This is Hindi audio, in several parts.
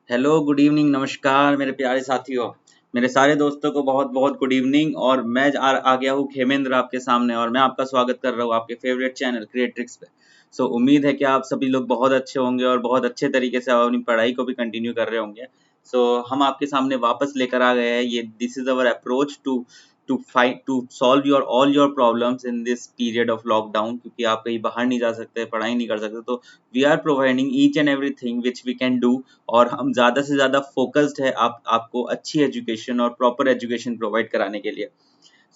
हेलो, गुड इवनिंग, नमस्कार मेरे प्यारे साथियों। मेरे सारे दोस्तों को बहुत बहुत गुड इवनिंग। और मैं आ गया हूँ खेमेंद्र आपके सामने, और मैं आपका स्वागत कर रहा हूँ आपके फेवरेट चैनल क्रिएट्रिक्स पे। उम्मीद है कि आप सभी लोग बहुत अच्छे होंगे और बहुत अच्छे तरीके से अपनी पढ़ाई को भी कंटिन्यू कर रहे होंगे। हम आपके सामने वापस लेकर आ गए हैं ये this is our approach to solve your all your problems in this period of lockdown, क्योंकि आप कहीं बाहर नहीं जा सकते, पढ़ाई नहीं कर सकते। तो we are providing each and everything which we can do, और हम ज़्यादा से ज़्यादा फोकस्ड है आपको अच्छी एजुकेशन और प्रॉपर एजुकेशन प्रोवाइड कराने के लिए।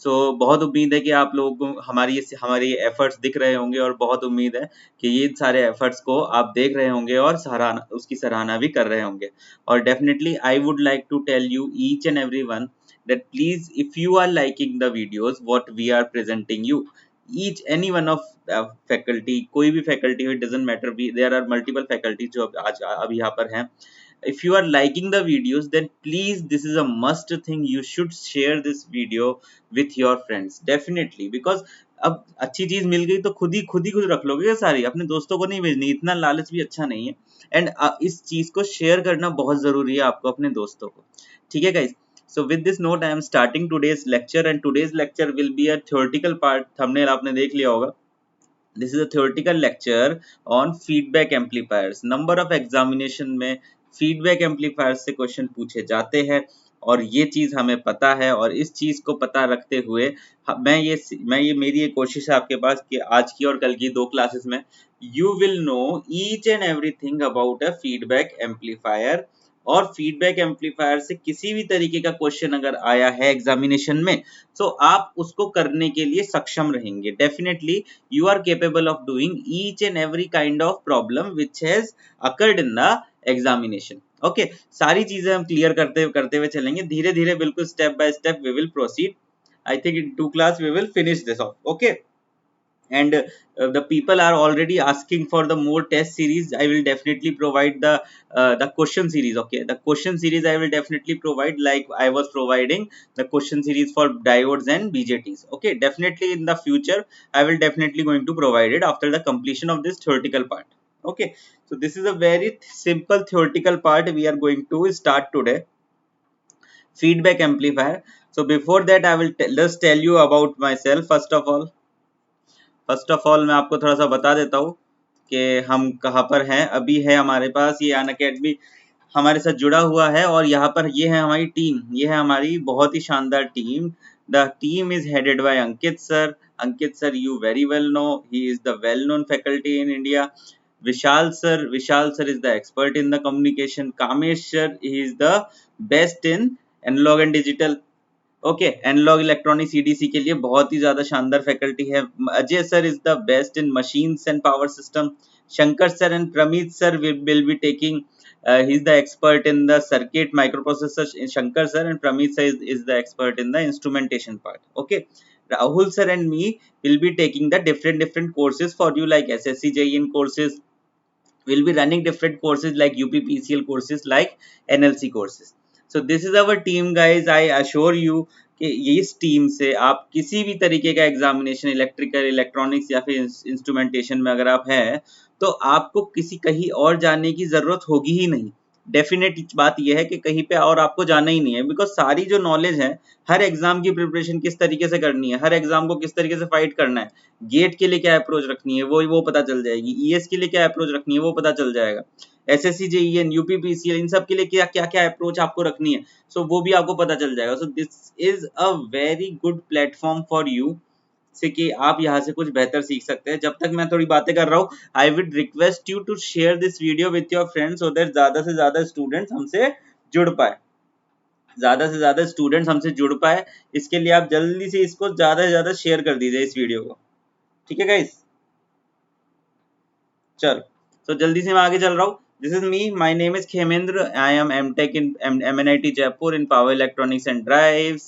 बहुत उम्मीद है कि आप लोगों को हमारी एफर्ट्स दिख रहे होंगे, और बहुत उम्मीद है कि ये सारे एफर्ट्स को आप देख रहे होंगे और सराहना उसकी सराहना भी कर रहे होंगे। और definitely I would like to tell you each and every one that please, if you are liking the videos what we are presenting you, each any one of faculty, कोई भी faculty हो, it doesn't matter, there are multiple faculties जो आज अभी यहाँ पर हैं। If you are liking the videos, then please, this is a must thing, you should share this video with your friends definitely, because अब अच्छी चीज मिल गई तो खुद रख लोगे ये सारी, अपने दोस्तों को नहीं भेजनी, इतना लालच भी अच्छा नहीं है। एंड इस चीज को शेयर करना बहुत जरूरी है आपको अपने दोस्तों को, ठीक है guys. So with this note, I am starting today's lecture, and today's lecture will be a theoretical part. Thumbnail आपने देख लिया होगा। This is a theoretical lecture on feedback amplifiers. Number of examination में feedback amplifiers से क्वेश्चन पूछे जाते हैं, और ये चीज हमें पता है। और इस चीज को पता रखते हुए मैं ये मेरी ये कोशिश है आपके पास कि आज की और कल की दो क्लासेस में you will know each and everything about a feedback amplifier। और फीडबैक एम्पलीफायर से किसी भी तरीके का क्वेश्चन अगर आया है एग्जामिनेशन में, तो आप उसको करने के लिए सक्षम रहेंगे। Definitely you are capable of doing each and every kind of problem which has occurred in the examination। Okay, सारी चीजें हम क्लियर करते हुए चलेंगे धीरे धीरे, बिल्कुल step by step we will proceed. I think in 2 class we will finish this off, okay. And the people are already asking for the more test series. I will definitely provide the question series. Okay, the question series I will definitely provide, like I was providing the question series for diodes and BJTs. Okay, definitely in the future I will definitely going to provide it after the completion of this theoretical part. Okay, so this is a very simple theoretical part we are going to start today, feedback amplifier. So before that I will just tell you about myself. First of all मैं आपको थोड़ा सा बता देता हूँ कि हम कहाँ पर हैं। अभी है हमारे पास ये अनअकैडमी हमारे साथ जुड़ा हुआ है, और यहाँ पर ये है हमारी टीम, ये है हमारी बहुत ही शानदार टीम। The team is headed by Ankit sir. Ankit sir you very well know, he is the well known faculty in India. Vishal sir is the expert in the communication. Kamesh sir he is the best in analog and digital. Okay, analog electronics EDC के लिए बहुत ही ज्यादा शानदार फैकल्टी है। Ajay sir is the best in machines and power system. Shankar sir and Pramit sir will be taking, he is the expert in the circuit microprocessor, Shankar sir, and Pramit sir is the expert in the instrumentation part. Okay, Rahul sir and me will be taking the different courses for you, like SSC JEE courses. We'll be running different courses like UPPCL courses, like NLC courses. So this is our team guys. I assure you कि इस टीम से आप किसी भी तरीके का एग्जामिनेशन इलेक्ट्रिकल इलेक्ट्रॉनिक्स या फिर इंस्ट्रूमेंटेशन में अगर आप हैं, तो आपको किसी कहीं और जाने की जरूरत होगी ही नहीं। डेफिनेट बात यह है कि कहीं पे और आपको जाना ही नहीं है, बिकॉज सारी जो नॉलेज है, हर एग्जाम की प्रिपरेशन किस तरीके से करनी है, हर एग्जाम को किस तरीके से फाइट करना है, गेट के लिए क्या अप्रोच रखनी है वो पता चल जाएगी, ईएस के लिए क्या अप्रोच रखनी है वो पता चल जाएगा, एसएससी जेईएन यूपीपीसीएल इन सब के लिए क्या क्या क्या अप्रोच आपको रखनी है, वो भी आपको पता चल जाएगा। This is a very good platform for you से कि आप यहाँ से कुछ बेहतर सीख सकते हैं। जब तक मैं थोड़ी बातें कर रहा हूँ, I would request you to share this video with your friends, so that ज्यादा से ज्यादा स्टूडेंट्स हमसे जुड़ पाए, जुड़ पाए। इसके लिए आप जल्दी से इसको ज्यादा से ज्यादा शेयर कर दीजिए इस वीडियो को, ठीक है गाइस। चलो, तो जल्दी से मैं आगे चल रहा हूँ। This is me. My name is Khemendra. I am MTech in MNIT Jaipur in Power Electronics and Drives.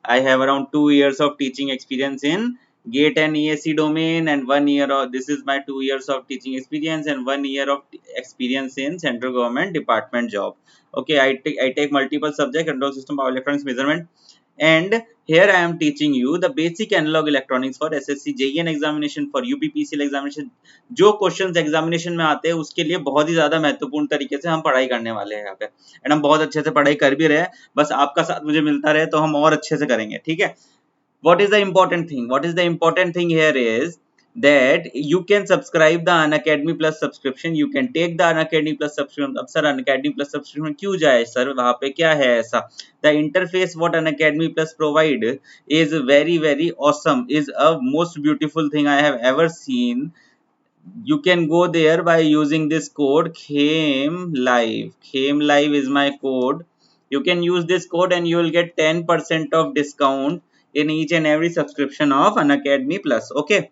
I have around 2 years of teaching experience in GATE and ESC domain, and 1 year of this is my 2 years of teaching experience, and 1 year of experience in central government department job. Okay, I take multiple subject, control system, power electronics, measurement, and here I am teaching you the basic analog electronics for SSC JEN examination for UPPCL examination। जो क्वेश्चंस एग्जामिनेशन में आते हैं उसके लिए बहुत ही ज्यादा महत्वपूर्ण तरीके से हम पढ़ाई करने वाले हैं यहाँ पे, एंड हम बहुत अच्छे से पढ़ाई कर भी रहे हैं, बस आपका साथ मुझे मिलता रहे तो हम और अच्छे से करेंगे, ठीक है। What is the important thing? What is the important thing here is that you can subscribe the Unacademy Plus subscription. You can take the Unacademy Plus subscription. अब सर Unacademy Plus subscription क्यों जाए सर, वहाँ पे क्या है ऐसा? The interface what Unacademy Plus provide is very awesome. Is a most beautiful thing I have ever seen. You can go there by using this code KHEMLIVE. KHEMLIVE is my code. You can use this code and you will get 10% of discount in each and every subscription of Unacademy Plus. Okay,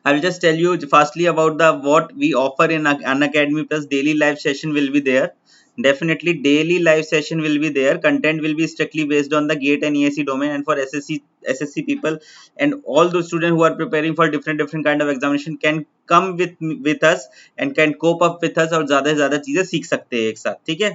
I will just tell you fastly about the what we offer in Unacademy Plus. Daily live session will be there. Definitely daily live session will be there. Content will be strictly based on the GATE and EAC domain, and for SSC people and all those students who are preparing for different kind of examination can come with us and can cope up with us और ज़्यादा से ज़्यादा चीजें सीख सकते हैं एक साथ, ठीक है।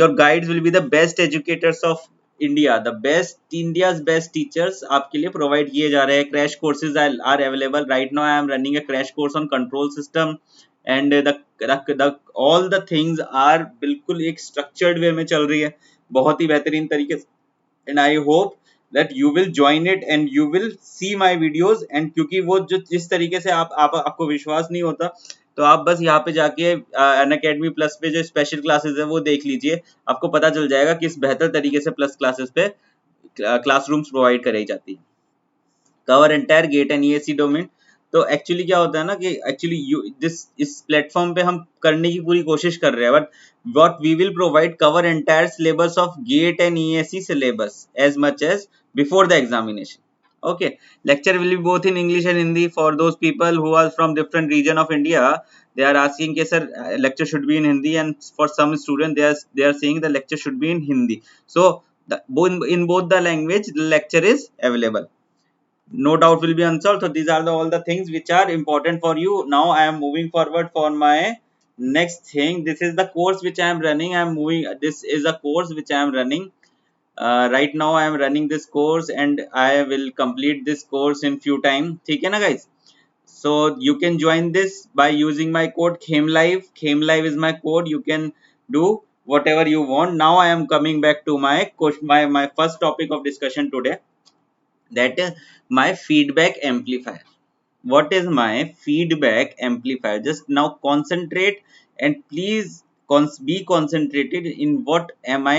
Your guides will be the best educators of India, the best India's best teachers आपके लिए provide किए जा रहे हैं। Crash courses are available right now. I am running a crash course on control system and the all the things are बिल्कुल एक structured way में चल रही है, बहुत ही बेहतरीन तरीके से, and I hope that you will join it and you will see my videos। and क्योंकि वो जो जिस तरीके से आपको विश्वास नहीं होता तो आप बस यहाँ पे जाके अनअकैडमी प्लस पे जो स्पेशल क्लासेस है वो देख लीजिए, आपको पता चल जाएगा किस बेहतर तरीके से प्लस क्लासेस पे क्लासरूम्स प्रोवाइड कराई जाती है। Cover entire GATE and EAC domain. तो एक्चुअली क्या होता है ना कि एक्चुअली इस प्लेटफॉर्म पे हम करने की पूरी कोशिश कर रहे हैं, but what we will provide cover entire syllabus of GATE and EAC syllabus as much as before the examination. Okay, lecture will be both in English and Hindi for those people who are from different region of India. They are asking कि sir lecture should be in Hindi, and for some students they are saying the lecture should be in Hindi. So in both the language the lecture is available. No doubt will be unsolved. So these are all the things which are important for you. Now I am moving forward for my next thing. This is the course which I am running. This is a course which I am running. Right now I am running this course and I will complete this course in few time, ठीक है ना guys। So you can join this by using my code KHEMLIVE. KHEMLIVE is my code. You can do whatever you want. Now I am coming back to my first topic of discussion today, that is my feedback amplifier. What is my feedback amplifier? Just now concentrate and please be concentrated in what am I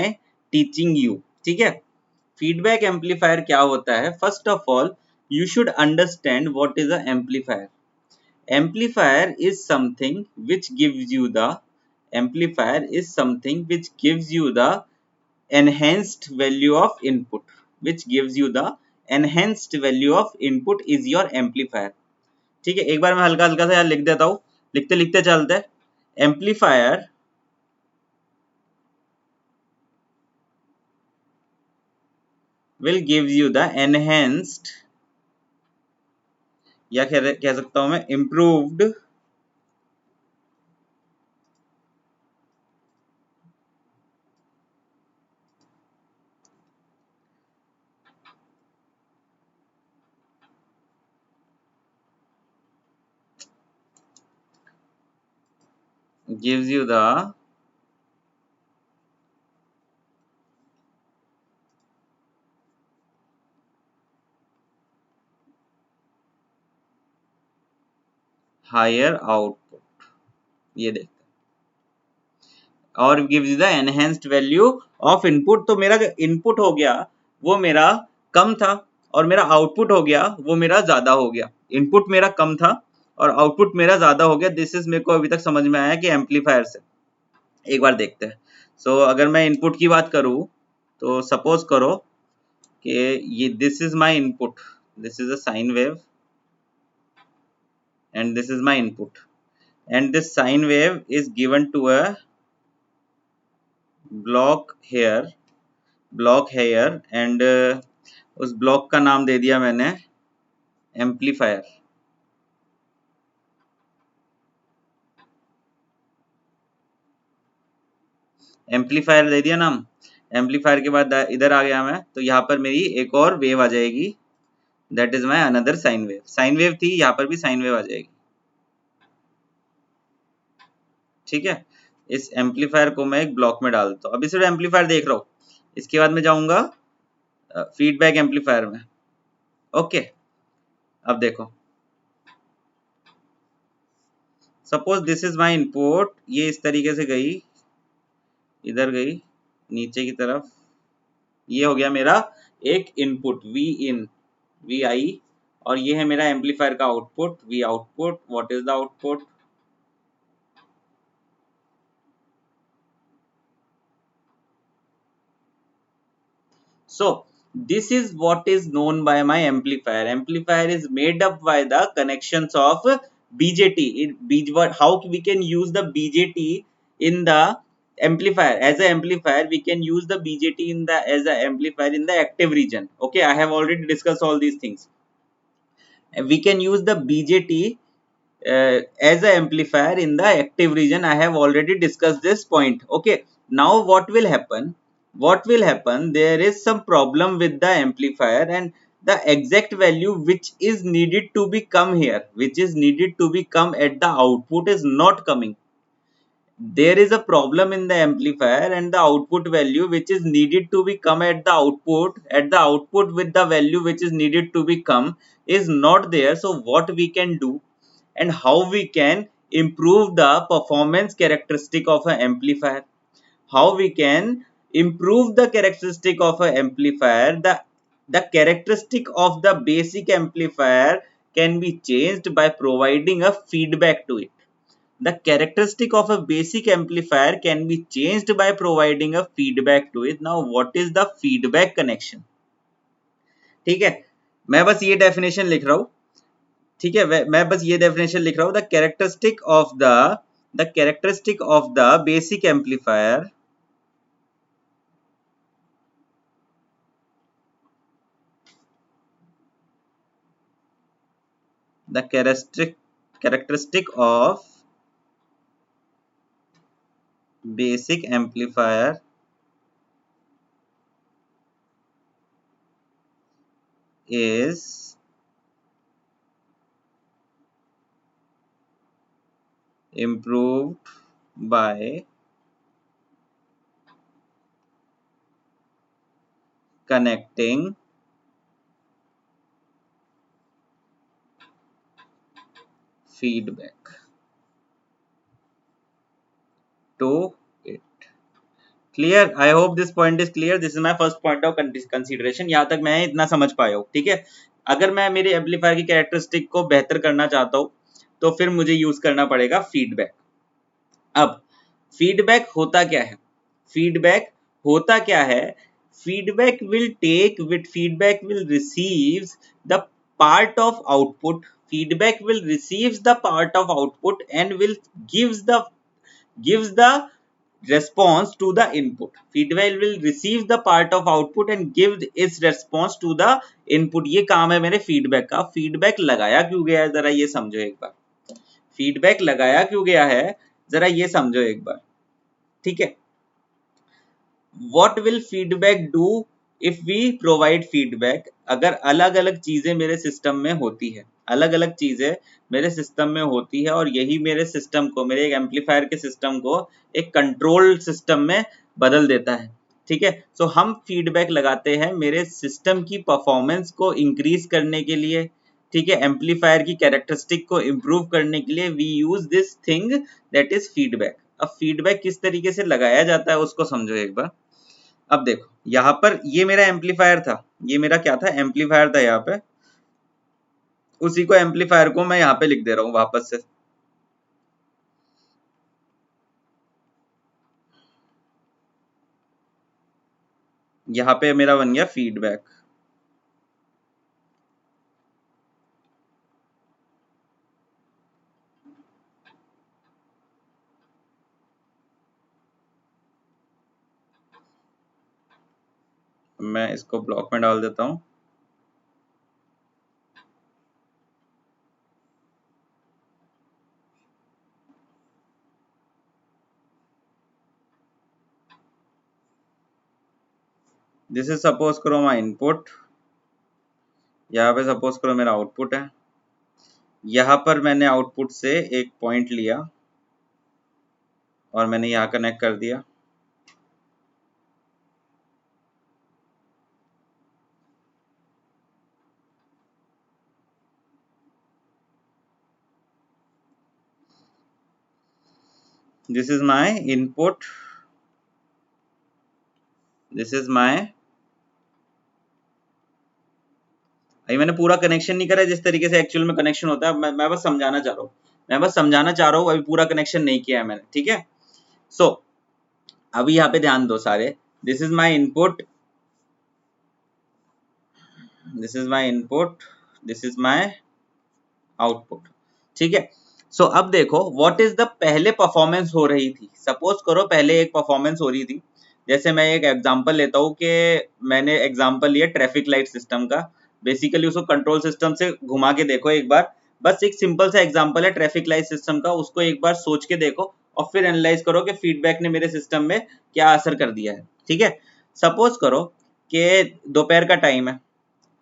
teaching you, ठीक है। feedback amplifier क्या होता है? First of all you should understand what is a amplifier. Amplifier is something which gives you the enhanced value of input, is your amplifier, ठीक है। एक बार मैं हल्का हल्का सा यार लिख देता हूँ, लिखते लिखते चलते हैं। Amplifier will give you the enhanced, या कह सकता हूं मैं improved gives you the higher output, ये देख, और gives you the enhanced value of input। तो मेरा जो इनपुट हो गया वो मेरा कम था और मेरा आउटपुट हो गया वो मेरा ज्यादा हो गया। इनपुट मेरा कम था और आउटपुट मेरा ज्यादा हो गया। दिस इज मेरे को अभी तक समझ में आया कि एम्पलीफायर से। एक बार देखते हैं। सो अगर मैं इनपुट की बात करूं तो सपोज करो कि ये this is my input, this is a sine wave and this is my input, and this sine wave is given to a block here and उस ब्लॉक का नाम दे दिया मैंने एम्पलीफायर। एम्पलीफायर दे दिया नाम। एम्पलीफायर के बाद इधर आ गया मैं, तो यहाँ पर मेरी एक और वेव आ जाएगी, that is my another sine wave. Sine wave थी, यहाँ पर भी साइन वेव आ जाएगी। ठीक है, इस एम्पलीफायर को मैं एक ब्लॉक में डाल देता हूँ। अभी सिर्फ एम्पलीफायर देख रहा हूँ, इसके बाद मैं जाऊंगा फीडबैक एम्पलीफायर में। ओके, अब देखो, suppose this is my input, ये इस तरीके से गई, इधर गई नीचे की तरफ, ये हो गया मेरा एक इनपुट वी इन, वी आई, और ये है मेरा एम्पलीफायर का output we output. What is the output? So this is what is known by my amplifier. Amplifier is made up by the connections of BJT. How we can use the BJT in the amplifier? As an amplifier, we can use the BJT in the as an amplifier in the active region. Okay, I have already discussed all these things. We can use the BJT as an amplifier in the active region. I have already discussed this point. Okay, now what will happen? What will happen? There is some problem with the amplifier, and the exact value which is needed to be come here, which is needed to be come at the output, is not coming. There is a problem in the amplifier, and the output value which is needed to be come at the output with the value which is needed to be come is not there. So what we can do, and how we can improve the performance characteristic of an amplifier? How we can improve the characteristic of an amplifier? The characteristic of the basic amplifier can be changed by providing a feedback to it. The characteristic of a basic amplifier can be changed by providing a feedback to it. Now what is the feedback connection? ठीक है, मैं बस ये डेफिनेशन लिख रहा हूं। ठीक है, मैं बस ये डेफिनेशन लिख रहा हूं। The characteristic of the basic amplifier, the characteristic of basic amplifier is improved by connecting feedback to it. Clear? I hope this point is clear. This is my first point of consideration. यहाँ तक मैं इतना समझ पाया हूँ। ठीक है, अगर मैं मेरे एम्पलीफायर की कैरेक्टरिस्टिक को बेहतर करना चाहता हूँ तो फिर मुझे यूज करना पड़ेगा फीडबैक। अब फीडबैक होता क्या है? फीडबैक होता क्या है? Feedback will receives the part of output. Feedback will receives the part of output and will gives the response to the input. Feedback will receive the part of output and give its response to the input. ये काम है मेरे फीडबैक का। फीडबैक लगाया क्यों गया है, जरा ये समझो एक बार। फीडबैक लगाया क्यों गया है, जरा ये समझो एक बार। ठीक है, what will feedback do if we provide feedback? अगर अलग अलग चीजें मेरे सिस्टम में होती है, अलग अलग चीजें मेरे सिस्टम में होती है, और यही मेरे सिस्टम को, मेरे एक एम्पलीफायर के सिस्टम को एक कंट्रोल सिस्टम में बदल देता है। ठीक है, सो हम फीडबैक लगाते हैं मेरे सिस्टम की परफॉर्मेंस को इंक्रीज करने के लिए। ठीक है, एम्पलीफायर की कैरेक्टरिस्टिक को इम्प्रूव करने के लिए we use this thing that is feedback. अब फीडबैक किस तरीके से लगाया जाता है उसको समझो एक बार। अब देखो, यहाँ पर ये मेरा एम्पलीफायर था, ये मेरा क्या था, एम्पलीफायर था। यहाँ पे उसी को एम्पलीफायर को मैं यहाँ पे लिख दे रहा हूँ वापस से। यहाँ पे मेरा बन गया फीडबैक। मैं इसको ब्लॉक में डाल देता हूँ। दिस इज सपोज करो माई इनपुट, यहाँ पे सपोज करो मेरा आउटपुट है, यहाँ पर मैंने आउटपुट से एक पॉइंट लिया और मैंने यहाँ कनेक्ट कर दिया। This is my input, this is माई, अभी मैंने पूरा कनेक्शन नहीं करा जिस तरीके से एक्चुअल में कनेक्शन होता है। मैं बस समझाना चाह रहा हूँ, मैं बस समझाना चाह रहा हूँ, अभी पूरा कनेक्शन नहीं किया है मैंने, ठीक है। सो अभी यहाँ पे ध्यान दो सारे, this is my input, this is my input, this is my output, ठीक है। सो अब देखो व्हाट इज द पहले परफॉर्मेंस हो रही थी, सपोज करो पहले एक परफॉर्मेंस हो रही थी। जैसे मैं एक एग्जांपल लेता हूँ कि मैंने एग्जांपल लिया ट्रैफिक लाइट सिस्टम का, बेसिकली उसको कंट्रोल सिस्टम से घुमा के देखो एक बार, बस एक सिंपल सा एग्जांपल है ट्रैफिक लाइट सिस्टम का, उसको एक बार सोच के देखो और फिर एनालाइज करो कि फीडबैक ने मेरे सिस्टम में क्या असर कर दिया है, ठीक है। सपोज करो कि दोपहर का टाइम है,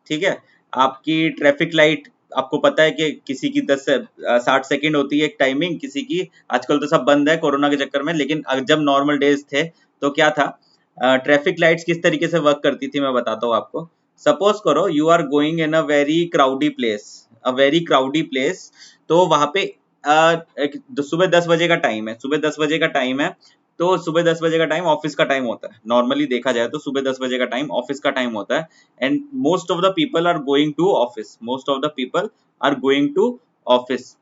ठीक है, आपकी ट्रैफिक लाइट, आपको पता है कि किसी की 10 से 60 सेकंड होती है एक टाइमिंग, किसी की, आजकल तो सब बंद है कोरोना के चक्कर में, लेकिन जब नॉर्मल डेज थे तो क्या था, ट्रैफिक लाइट्स किस तरीके से वर्क करती थी मैं बताता हूँ आपको। सपोज करो you are going in a very crowdy place, a very crowdy place, तो वहां पे सुबह 10 बजे का टाइम है, सुबह 10 बजे का टाइम है, तो सुबह 10 बजे का टाइम ऑफिस का टाइम होता है, नॉर्मली देखा जाए तो सुबह 10 बजे का टाइम ऑफिस का टाइम होता है, and most of the people are going to office, most of the people are going to office.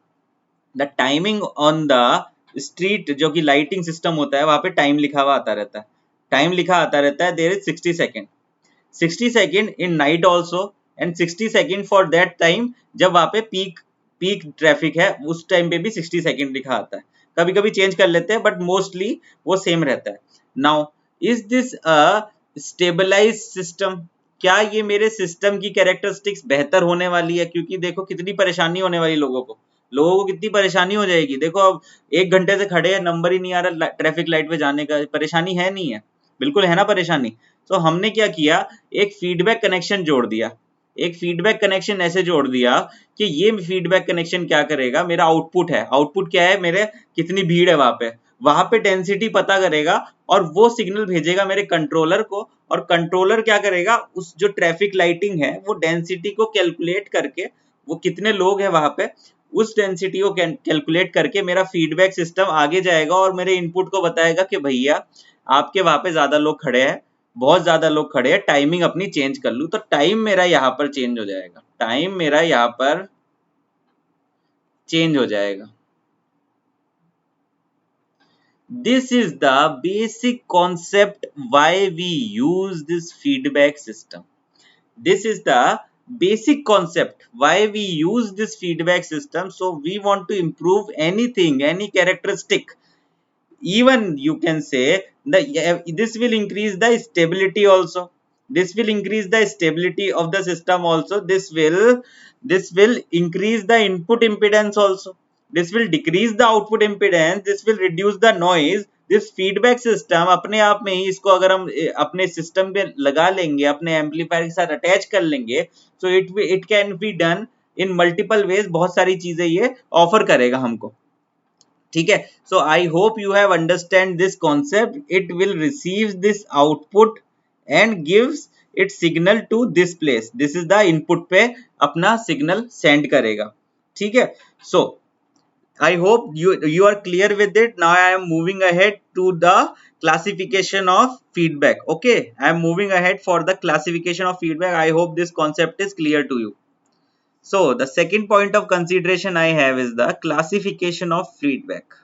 The timing on the street, जो कि लाइटिंग सिस्टम होता है वहां पे टाइम लिखा हुआ आता रहता है, टाइम लिखा आता रहता है, there is 60 second, 60 second in night also, and 60 second for that time जब वहां पे पीक पीक ट्रैफिक है उस टाइम पे भी 60 सेकेंड लिखा आता है, कभी कभी चेंज कर लेते हैं बट मोस्टली वो सेम रहता है। Now is this a stabilize system, क्या ये मेरे सिस्टम की कैरेक्टरिस्टिक्स बेहतर होने वाली है, क्योंकि देखो कितनी परेशानी होने वाली लोगों को कितनी परेशानी हो जाएगी, देखो अब 1 घंटे से खड़े हैं, नंबर ही नहीं आ रहा ट्रैफिक लाइट पे जाने का, परेशानी है नहीं है, बिल्कुल है ना परेशानी। तो हमने क्या किया, एक फीडबैक कनेक्शन जोड़ दिया, एक फीडबैक कनेक्शन ऐसे जोड़ दिया कि ये फीडबैक कनेक्शन क्या करेगा, मेरा आउटपुट है, आउटपुट क्या है मेरे, कितनी भीड़ है वहां पे डेंसिटी पता करेगा और वो सिग्नल भेजेगा मेरे कंट्रोलर को, और कंट्रोलर क्या करेगा, उस जो ट्रैफिक लाइटिंग है वो डेंसिटी को कैलकुलेट करके, वो कितने लोग हैं वहां पे, उस डेंसिटी को कैलकुलेट करके मेरा फीडबैक सिस्टम आगे जाएगा और मेरे इनपुट को बताएगा कि भैया आपके वहां पे ज्यादा लोग खड़े हैं, बहुत ज्यादा लोग खड़े हैं, टाइमिंग अपनी चेंज कर लूं, तो टाइम मेरा यहाँ पर चेंज हो जाएगा, टाइम मेरा यहाँ पर चेंज हो जाएगा। This is the basic concept why we use this feedback system. This is the basic concept why we use this feedback system. So we want to improve anything, any characteristic, even you can say that this will increase the stability also, this will increase the stability of the system also, this will increase the input impedance also, this will decrease the output impedance, this will reduce the noise। this feedback system अपने आप में ही, इसको अगर हम अपने सिस्टम पे लगा लेंगे, अपने एम्पलीफायर के साथ अटैच कर लेंगे, so it can be done in multiple ways, बहुत सारी चीजें ये ऑफर करेगा हमको, ठीक है। So I hope you have understand this concept, it will receive this output and gives it signal to this place, this is the input पे अपना सिग्नल सेंड करेगा, ठीक है। So I hope you are clear with it. Now I am moving ahead to the classification of feedback. Okay, I am moving ahead for the classification of feedback. I hope this concept is clear to you. So the second point of consideration I have is the classification of feedback.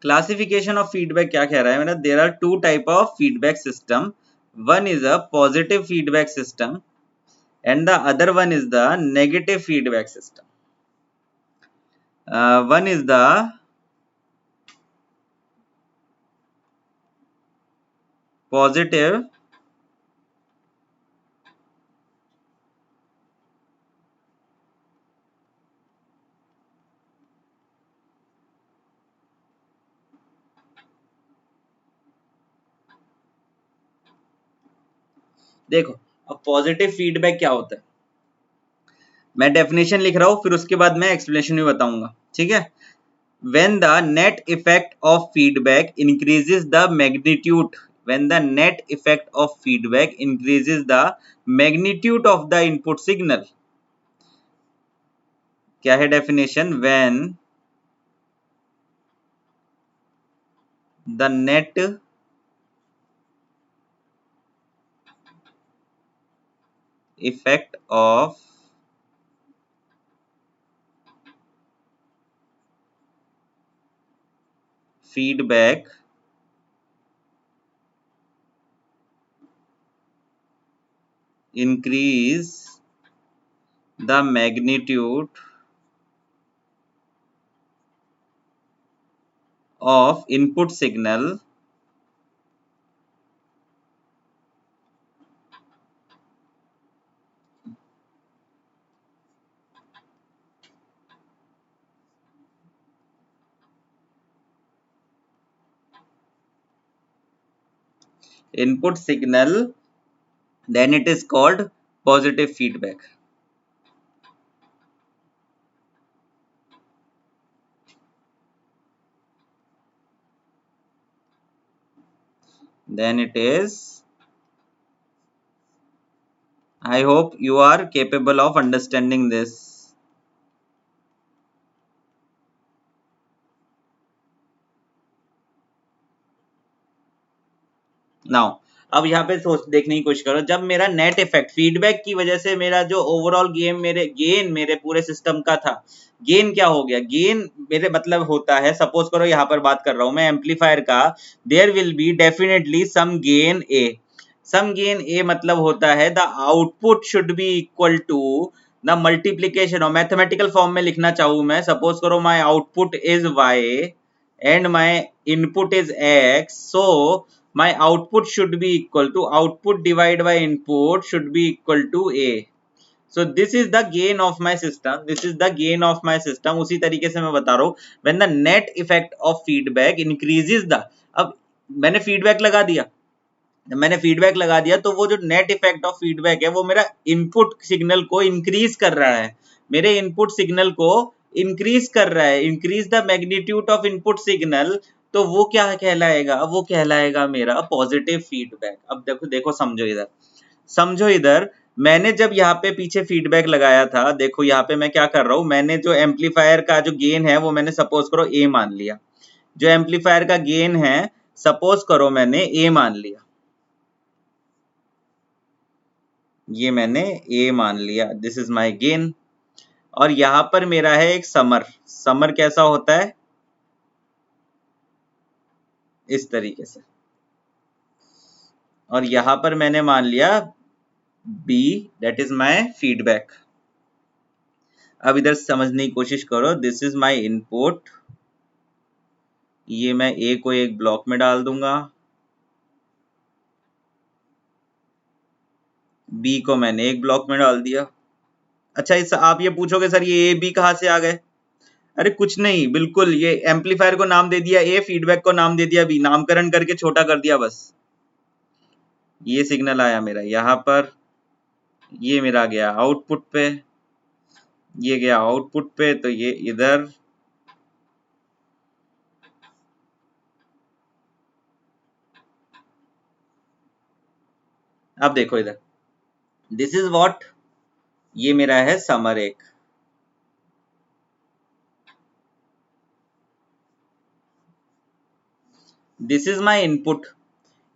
Classification of feedback क्या कह रहा है मेरा, there are two type of feedback system, one is a positive feedback system and the other one is the negative feedback system. One is the positive देखो अब पॉजिटिव फीडबैक क्या होता है, मैं डेफिनेशन लिख रहा हूं, फिर उसके बाद मैं एक्सप्लेनेशन भी बताऊंगा, ठीक है। when the net effect of feedback increases the magnitude when the net effect of feedback increases the magnitude of the input signal, क्या है definition, when the net effect of feedback increase the magnitude of input signal, then it is called positive feedback. Then it is, I hope you are capable of understanding this. Now अब यहाँ पे सोच देखने की कोशिश करो, जब मेरा नेट इफेक्ट फीडबैक की वजह से मेरा जो ओवरऑल गेन मेरे पूरे सिस्टम का था, गेन क्या हो गया, गेन मेरे मतलब होता है, सपोज करो यहाँ पर बात कर रहा हूं मैं एम्पलीफायर का, there will be definitely some gain a मतलब होता है the output should be equal to the multiplication, और मैथमेटिकल फॉर्म में लिखना चाहूं मैं, सपोज करो my output is Y and my input is x, so my output should be equal to, output divided by input should be equal to a. So this is the gain of my system, this is the gain of my system. उसी तरीके से मैं बता रहा हूं when the net effect of feedback increases the, अब मैंने फीडबैक लगा दिया, तो वो जो नेट इफेक्ट ऑफ फीडबैक है वो मेरा इनपुट सिग्नल को इंक्रीज कर रहा है, मेरे इनपुट सिग्नल को इंक्रीज कर रहा है, increase the magnitude of input signal, तो वो क्या कहलाएगा, वो कहलाएगा मेरा पॉजिटिव फीडबैक। अब देखो देखो समझो इधर मैंने जब यहाँ पे पीछे फीडबैक लगाया था, देखो यहाँ पे मैं क्या कर रहा हूं, मैंने जो एम्पलीफायर का जो गेन है वो मैंने सपोज करो ए मान लिया, जो एम्पलीफायर का गेन है सपोज करो मैंने ए मान लिया, ये मैंने ए मान लिया, दिस इज माय गेन। और यहां पर मेरा है एक समर कैसा होता है, इस तरीके से, और यहां पर मैंने मान लिया B, that is my feedback. अब इधर समझने की कोशिश करो, दिस इज माय इनपुट, ये मैं ए को एक ब्लॉक में डाल दूंगा, बी को मैंने एक ब्लॉक में डाल दिया। अच्छा इस आप ये पूछोगे सर ये ए बी कहां से आ गए, अरे कुछ नहीं, बिल्कुल ये एम्पलीफायर को नाम दे दिया ए, फीडबैक को नाम दे दिया बी, नामकरण करके छोटा कर दिया बस। ये सिग्नल आया मेरा यहाँ पर, ये मेरा गया आउटपुट पे, ये गया आउटपुट पे, तो ये इधर, अब देखो इधर, दिस इज व्हाट, ये मेरा है समर एक, this is my input,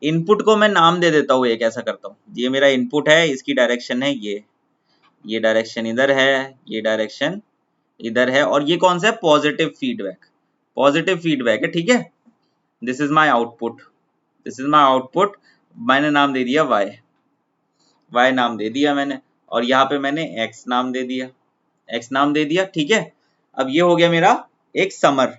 input को मैं नाम दे देता हूँ, एक ऐसा करता हूँ, ये मेरा इनपुट है, इसकी डायरेक्शन है ये डायरेक्शन इधर है, ये डायरेक्शन इधर है, और ये कौन सा है, पॉजिटिव फीडबैक है, ठीक है। This is my output, this is my output, मैंने नाम दे दिया वाई नाम दे दिया मैंने, और यहाँ पे मैंने एक्स नाम दे दिया, ठीक है। अब ये हो गया मेरा एक समर,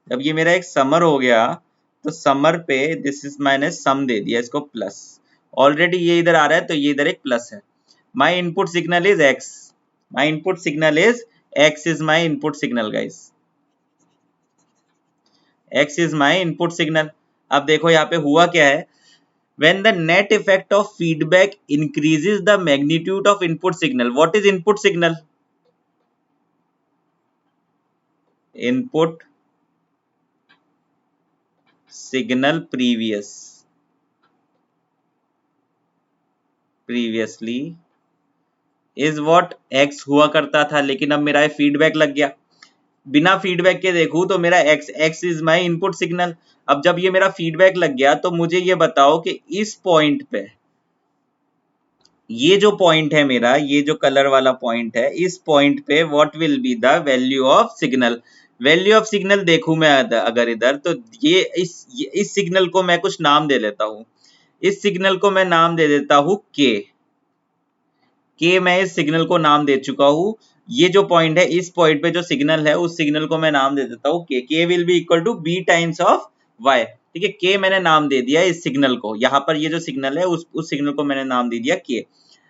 जब ये मेरा एक समर हो गया तो समर पे दिस इज मैंने सम दे दिया इसको प्लस, ऑलरेडी ये इधर आ रहा है तो ये इधर एक प्लस है, माई input signal is x, my input signal is x is my input signal guys, x is my input signal. अब देखो यहाँ पे हुआ क्या है, when the net effect of feedback increases the magnitude of input signal. What is input signal? Input signal previously is what x हुआ करता था, लेकिन अब मेरा फीडबैक लग गया। बिना फीडबैक के देखूं तो मेरा x is my input signal. अब जब ये मेरा फीडबैक लग गया तो मुझे ये बताओ कि इस पॉइंट पे, ये जो पॉइंट है मेरा, ये जो कलर वाला पॉइंट है, इस पॉइंट पे what will be the value of signal. Value of signal देखूं मैं अगर इधर, तो ये इस सिग्नल को मैं कुछ नाम दे देता हूं। इस सिग्नल को मैं नाम दे देता हूं के मैं इस सिग्नल को नाम दे चुका हूं। ये जो पॉइंट है, इस पॉइंट पे जो सिग्नल है, उस सिग्नल को मैं नाम दे देता हूं K will be equal to B times of Y. ठीक है, के मैंने नाम दे दिया इस सिग्नल को। यहाँ पर ये जो सिग्नल है, उस सिग्नल को मैंने नाम दे दिया के।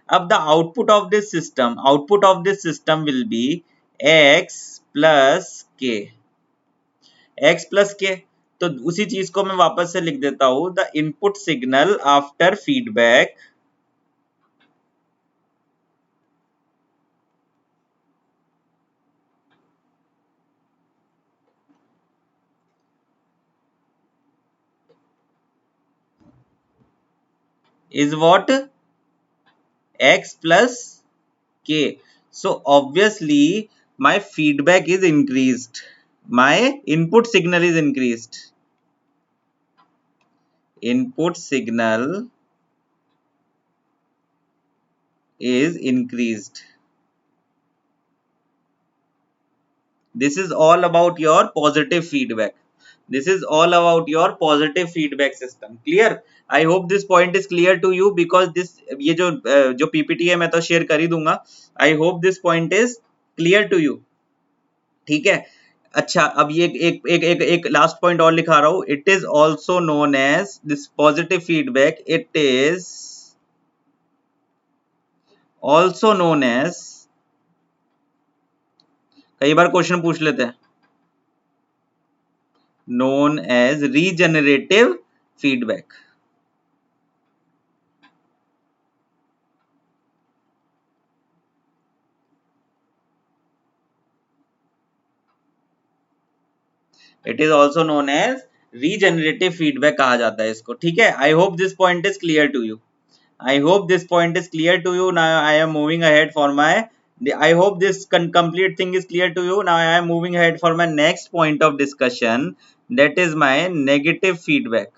अब the output of this system will be x plus के। एक्स प्लस के, तो उसी चीज को मैं वापस से लिख देता हूं। The input signal after feedback is what? X plus K. So obviously my feedback is increased. My input signal is increased. Input signal is increased. This is all about your positive feedback. This is all about your positive feedback system. Clear? I hope this point is clear to you, because this ये जो PPT है मैं तो share कर ही दूंगा. I hope this point is clear to you. ठीक है। अच्छा, अब ये एक लास्ट पॉइंट और लिखा रहा हूं। It is also known as this positive feedback, it is also known as, कई बार क्वेश्चन पूछ लेते हैं, known as regenerative feedback. It is also known as regenerative feedback कहा जाता है इसको। ठीक है, I hope this point is clear to you. I hope this point is clear to you. Now I am moving ahead for my, I hope this complete thing is clear to you. Now I am moving ahead for my next point of discussion, that is my negative feedback.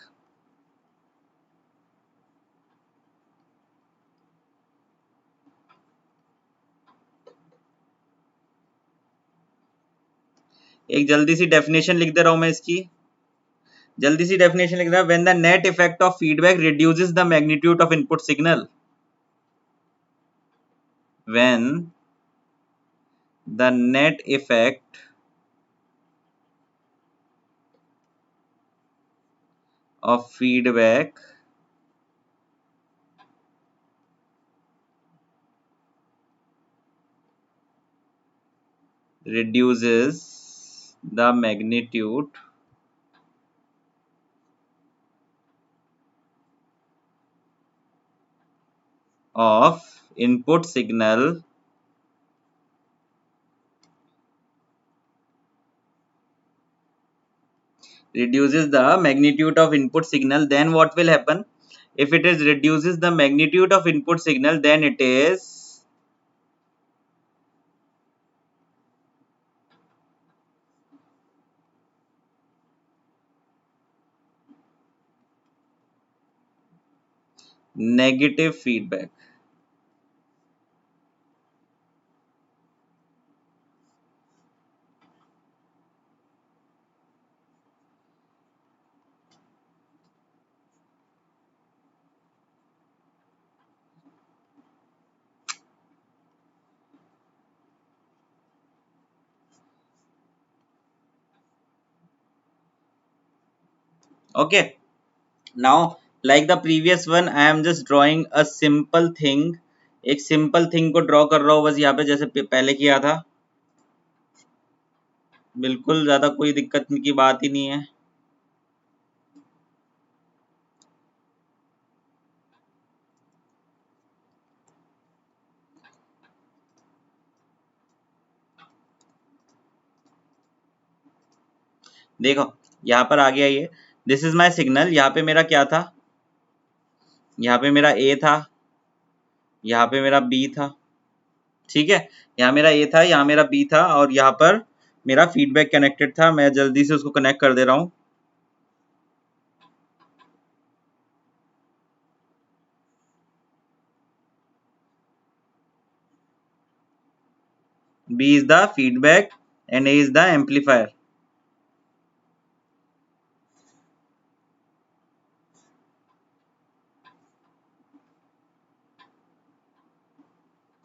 एक जल्दी सी डेफिनेशन लिख दे रहा हूं मैं इसकी, जल्दी सी डेफिनेशन लिख रहा हूं। When the net effect of feedback reduces the magnitude of input signal, when the net effect of feedback reduces the magnitude of input signal, reduces the magnitude of input signal, then what will happen? If it is reduces the magnitude of input signal, then it is negative feedback. Okay, now like the previous one, I am just drawing a simple thing. एक सिंपल थिंग को ड्रॉ कर रहा हूं बस यहाँ पे, जैसे पहले किया था। बिल्कुल ज्यादा कोई दिक्कत की बात ही नहीं है। देखो यहाँ पर आ गया ये, दिस इज माई सिग्नल। यहाँ पे मेरा क्या था, यहाँ पे मेरा ए था, यहाँ पे मेरा बी था, ठीक है। यहाँ मेरा ए था, यहाँ मेरा बी था, और यहाँ पर मेरा फीडबैक कनेक्टेड था। मैं जल्दी से उसको कनेक्ट कर दे रहा हूँ। B is the feedback and A is the amplifier.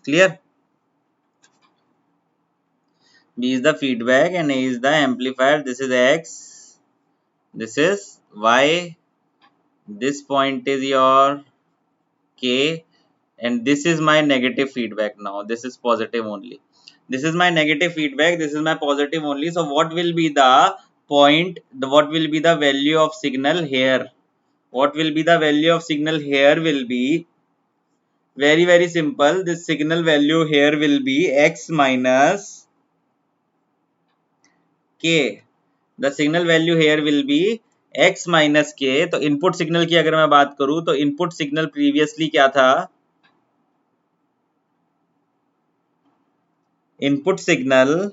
Clear? B is the feedback and A is the amplifier. This is X, this is Y, this point is your K, and this is my negative feedback now. This is positive only. This is my negative feedback, this is my positive only. So what will be the point, what will be the value of signal here? What will be the value of signal here will be very simple. This signal value here will be X minus K. The signal value here will be X minus K. तो इनपुट सिग्नल की अगर मैं बात करूं तो इनपुट सिग्नल प्रीवियसली क्या था, input signal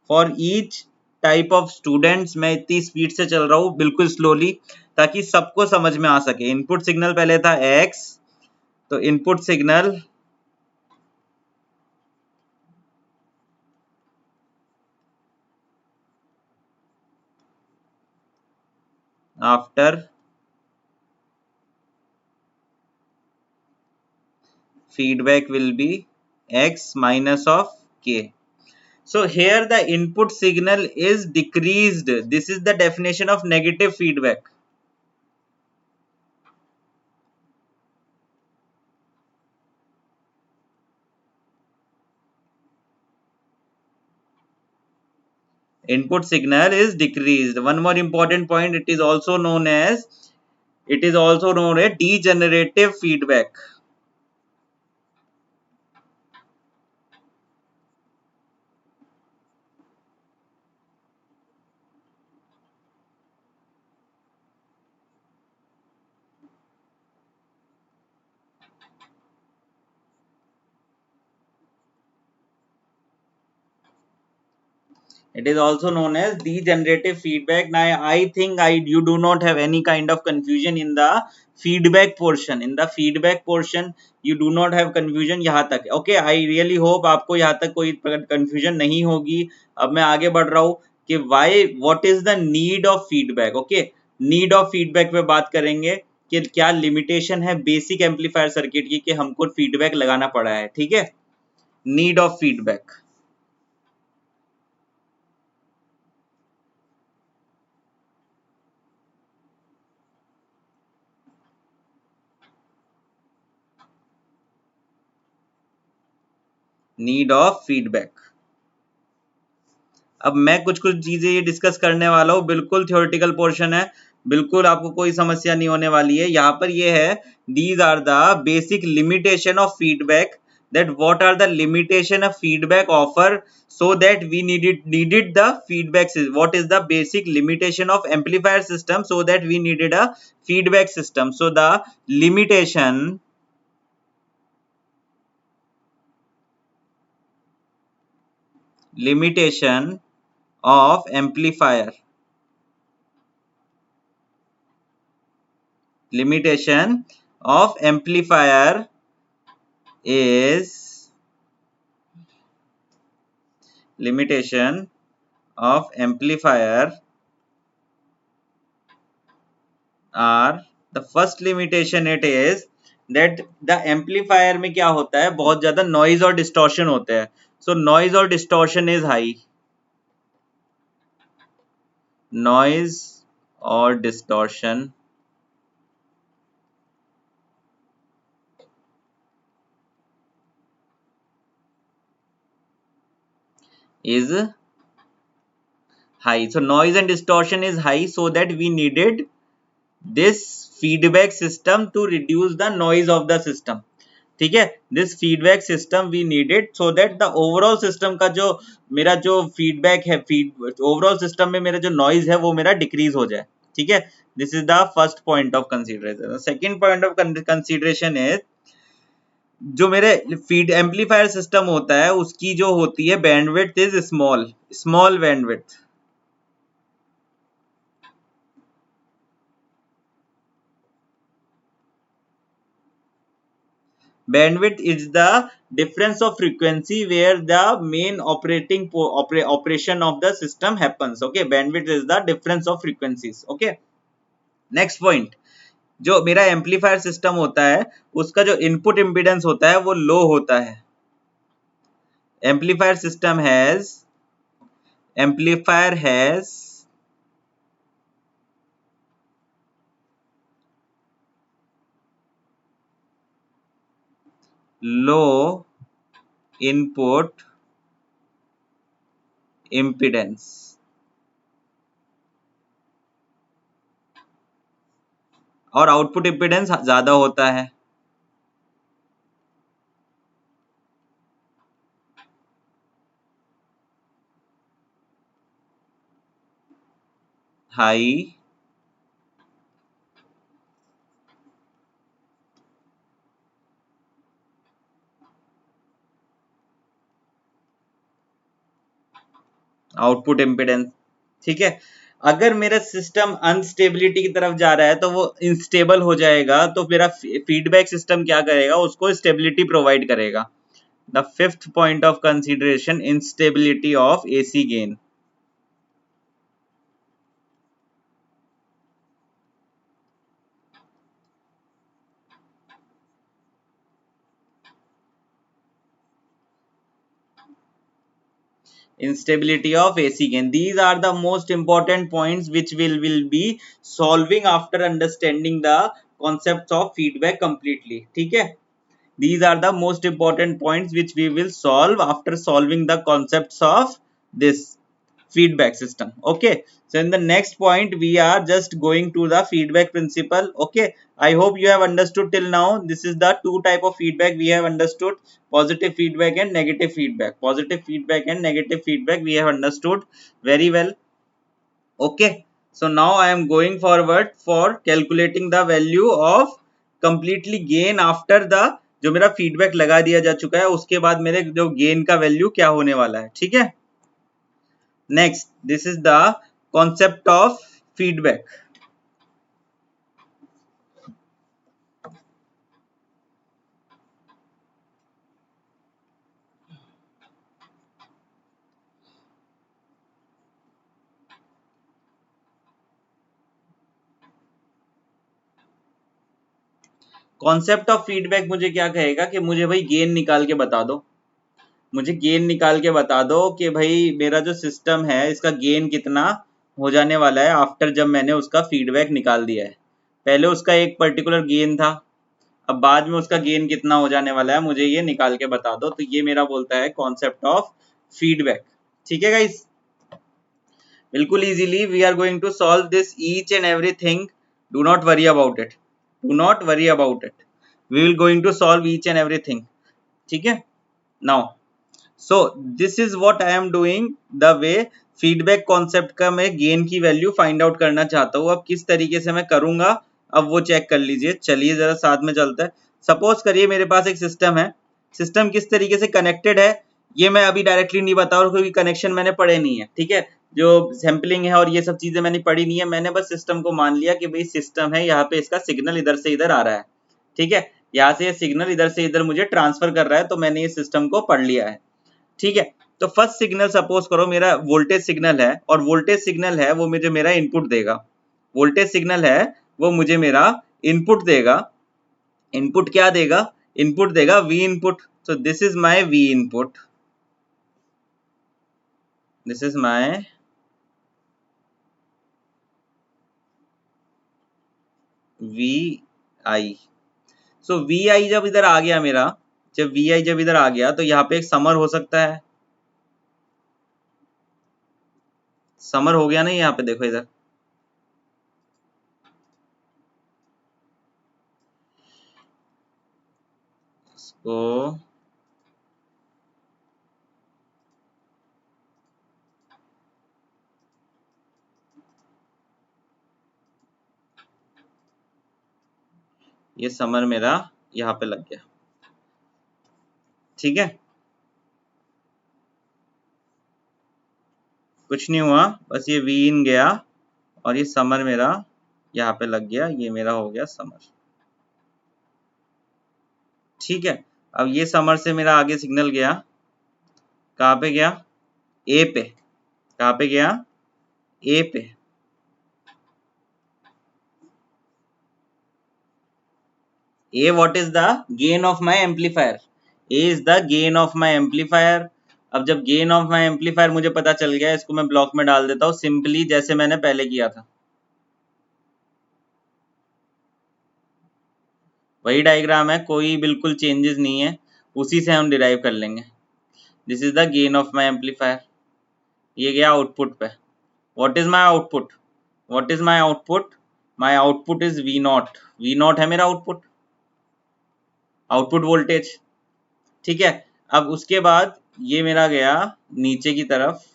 for each type of students, मैं इतनी स्पीड से चल रहा हूं बिल्कुल स्लोली ताकि सबको समझ में आ सके। इनपुट सिग्नल पहले था X, तो input signal after feedback will be X minus of K. So here the input signal is decreased. This is the definition of negative feedback. Input signal is decreased. One more important point, it is also known as degenerative feedback. It is also known as degenerative feedback. Now I think you do not have any kind of confusion in the feedback portion. In the feedback portion you do not have confusion यहाँ तक. Okay, I really hope आपको यहाँ तक कोई confusion नहीं होगी. अब मैं आगे बढ़ रहा हूँ कि what is the need of feedback. Okay, need of feedback पे बात करेंगे कि क्या limitation है basic amplifier circuit की कि हमको feedback लगाना पड़ा है, ठीक है। need of feedback, need of feedback। अब मैं कुछ चीजें ये डिस्कस करने वाला हूँ, बिल्कुल थ्योरेटिकल पोर्शन है, बिल्कुल आपको कोई समस्या नहीं होने वाली है। यहाँ पर ये है, these are the basic limitation of feedback, that what are the limitation of feedback offer so that we needed the feedback system. What is the basic limitation of amplifier system so that we needed a feedback system. So the limitation of amplifier, limitation of amplifier is limitation of amplifier are, the first limitation it is that the amplifier में क्या होता है, बहुत ज्यादा noise और distortion होते हैं। So noise और distortion is high, noise और distortion is high. So noise and distortion is high, so that we needed this feedback system to reduce the noise of the system. ठीक है, this feedback system we needed so that the overall system का जो मेरा जो फीडबैक है, ओवरऑल सिस्टम में मेरा जो नॉइज है वो मेरा डिक्रीज हो जाए. ठीक है, this is the first point of consideration. Second point of consideration is, जो मेरे फीड एम्पलीफायर सिस्टम होता है उसकी जो होती है bandwidth is small bandwidth. Bandwidth is the difference of frequency where the main operation of the system happens. Okay, bandwidth is the difference of frequencies. Okay, next point, जो मेरा एम्पलीफायर सिस्टम होता है उसका जो इनपुट इम्पीडेंस होता है वो लो होता है. Amplifier system has low input impedance और आउटपुट इम्पीडेंस ज्यादा होता है. High output impedance. ठीक है, अगर मेरा सिस्टम अनस्टेबिलिटी की तरफ जा रहा है तो वो इनस्टेबल हो जाएगा, तो मेरा फीडबैक सिस्टम क्या करेगा, उसको स्टेबिलिटी प्रोवाइड करेगा. The fifth point of consideration, instability of AC gain. Instability of AC gain. These are the most important points which will be solving after understanding the concepts of feedback completely. ठीक है, these are the most important points which we will solve after solving the concepts of this feedback system. Okay, so in the next point we are just going to the feedback principle. Okay, I hope you have understood till now. This is the two type of feedback we have understood: positive feedback and negative feedback. Positive feedback and negative feedback we have understood very well. Okay, so now I am going forward for calculating the value of completely gain after the, जो मेरा फीडबैक लगा दिया जा चुका है उसके बाद मेरे जो गेन का वैल्यू क्या होने वाला है. ठीक है, next, this is the concept of feedback. Concept of feedback मुझे क्या कहेगा कि मुझे भाई गेन निकाल के बता दो. मुझे गेन निकाल के बता दो कि भाई मेरा जो सिस्टम है इसका गेन कितना हो जाने वाला है आफ्टर जब मैंने उसका फीडबैक निकाल दिया है. पहले उसका एक पर्टिकुलर गेन था, अब बाद में उसका गेन कितना हो जाने वाला है मुझे ये निकाल के बता दो. तो ये मेरा बोलता है कॉन्सेप्ट ऑफ फीडबैक. ठीक है गाइस, बिल्कुल easily we are going to solve this each and everything. Do not worry about it, do not worry about it, we will going to solve each and everything. ठीक है, now so this is what I am doing the way. Feedback concept का मैं गेन की वैल्यू फाइंड आउट करना चाहता हूँ. अब किस तरीके से मैं करूंगा अब वो चेक कर लीजिए. चलिए जरा साथ में चलता है. सपोज करिए मेरे पास एक सिस्टम है. सिस्टम किस तरीके से कनेक्टेड है ये मैं अभी डायरेक्टली नहीं बता, और कोई कनेक्शन मैंने पढ़े नहीं है. ठीक है, जो सैम्पलिंग है और ये सब चीजें मैंने पढ़ी नहीं है. मैंने बस सिस्टम को मान लिया कि भाई सिस्टम है, यहाँ पे इसका सिग्नल इधर से इधर आ रहा है. ठीक है, यहाँ से ये सिग्नल इधर से इधर मुझे ट्रांसफर कर रहा है, तो मैंने ये सिस्टम को पढ़ लिया है. ठीक है, तो फर्स्ट सिग्नल सपोज करो मेरा वोल्टेज सिग्नल है, और वोल्टेज सिग्नल है वो मुझे मेरा इनपुट देगा. वोल्टेज सिग्नल है वो मुझे मेरा इनपुट देगा. इनपुट क्या देगा, इनपुट देगा V input. So this is my V input, this is my V I. So V I जब इधर आ गया मेरा, जब वी आई जब इधर आ गया तो यहाँ पे एक समर हो सकता है. समर हो गया ना यहाँ पे, देखो इधर इसको ये समर मेरा यहाँ पे लग गया, ठीक है। कुछ नहीं हुआ, बस ये वी इन गया और ये समर मेरा यहाँ पे लग गया, ये मेरा हो गया समर, ठीक है। अब ये समर से मेरा आगे सिग्नल गया, कहाँ पे गया, ए पे, कहाँ पे गया, ए पे। A what is the gain of my amplifier? A is the gain of my amplifier। अब जब gain of my amplifier मुझे पता चल गया, इसको मैं ब्लॉक में डाल देता हूँ सिंपली, जैसे मैंने पहले किया था, वही डायग्राम है, कोई बिल्कुल चेंजेस नहीं है, उसी से हम डिराइव कर लेंगे। This is the gain of my amplifier, ये गया आउटपुट पे। What is my output, what is my output, my output is V not, V naught है मेरा आउटपुट, आउटपुट वोल्टेज, ठीक है। अब उसके बाद ये मेरा गया नीचे की तरफ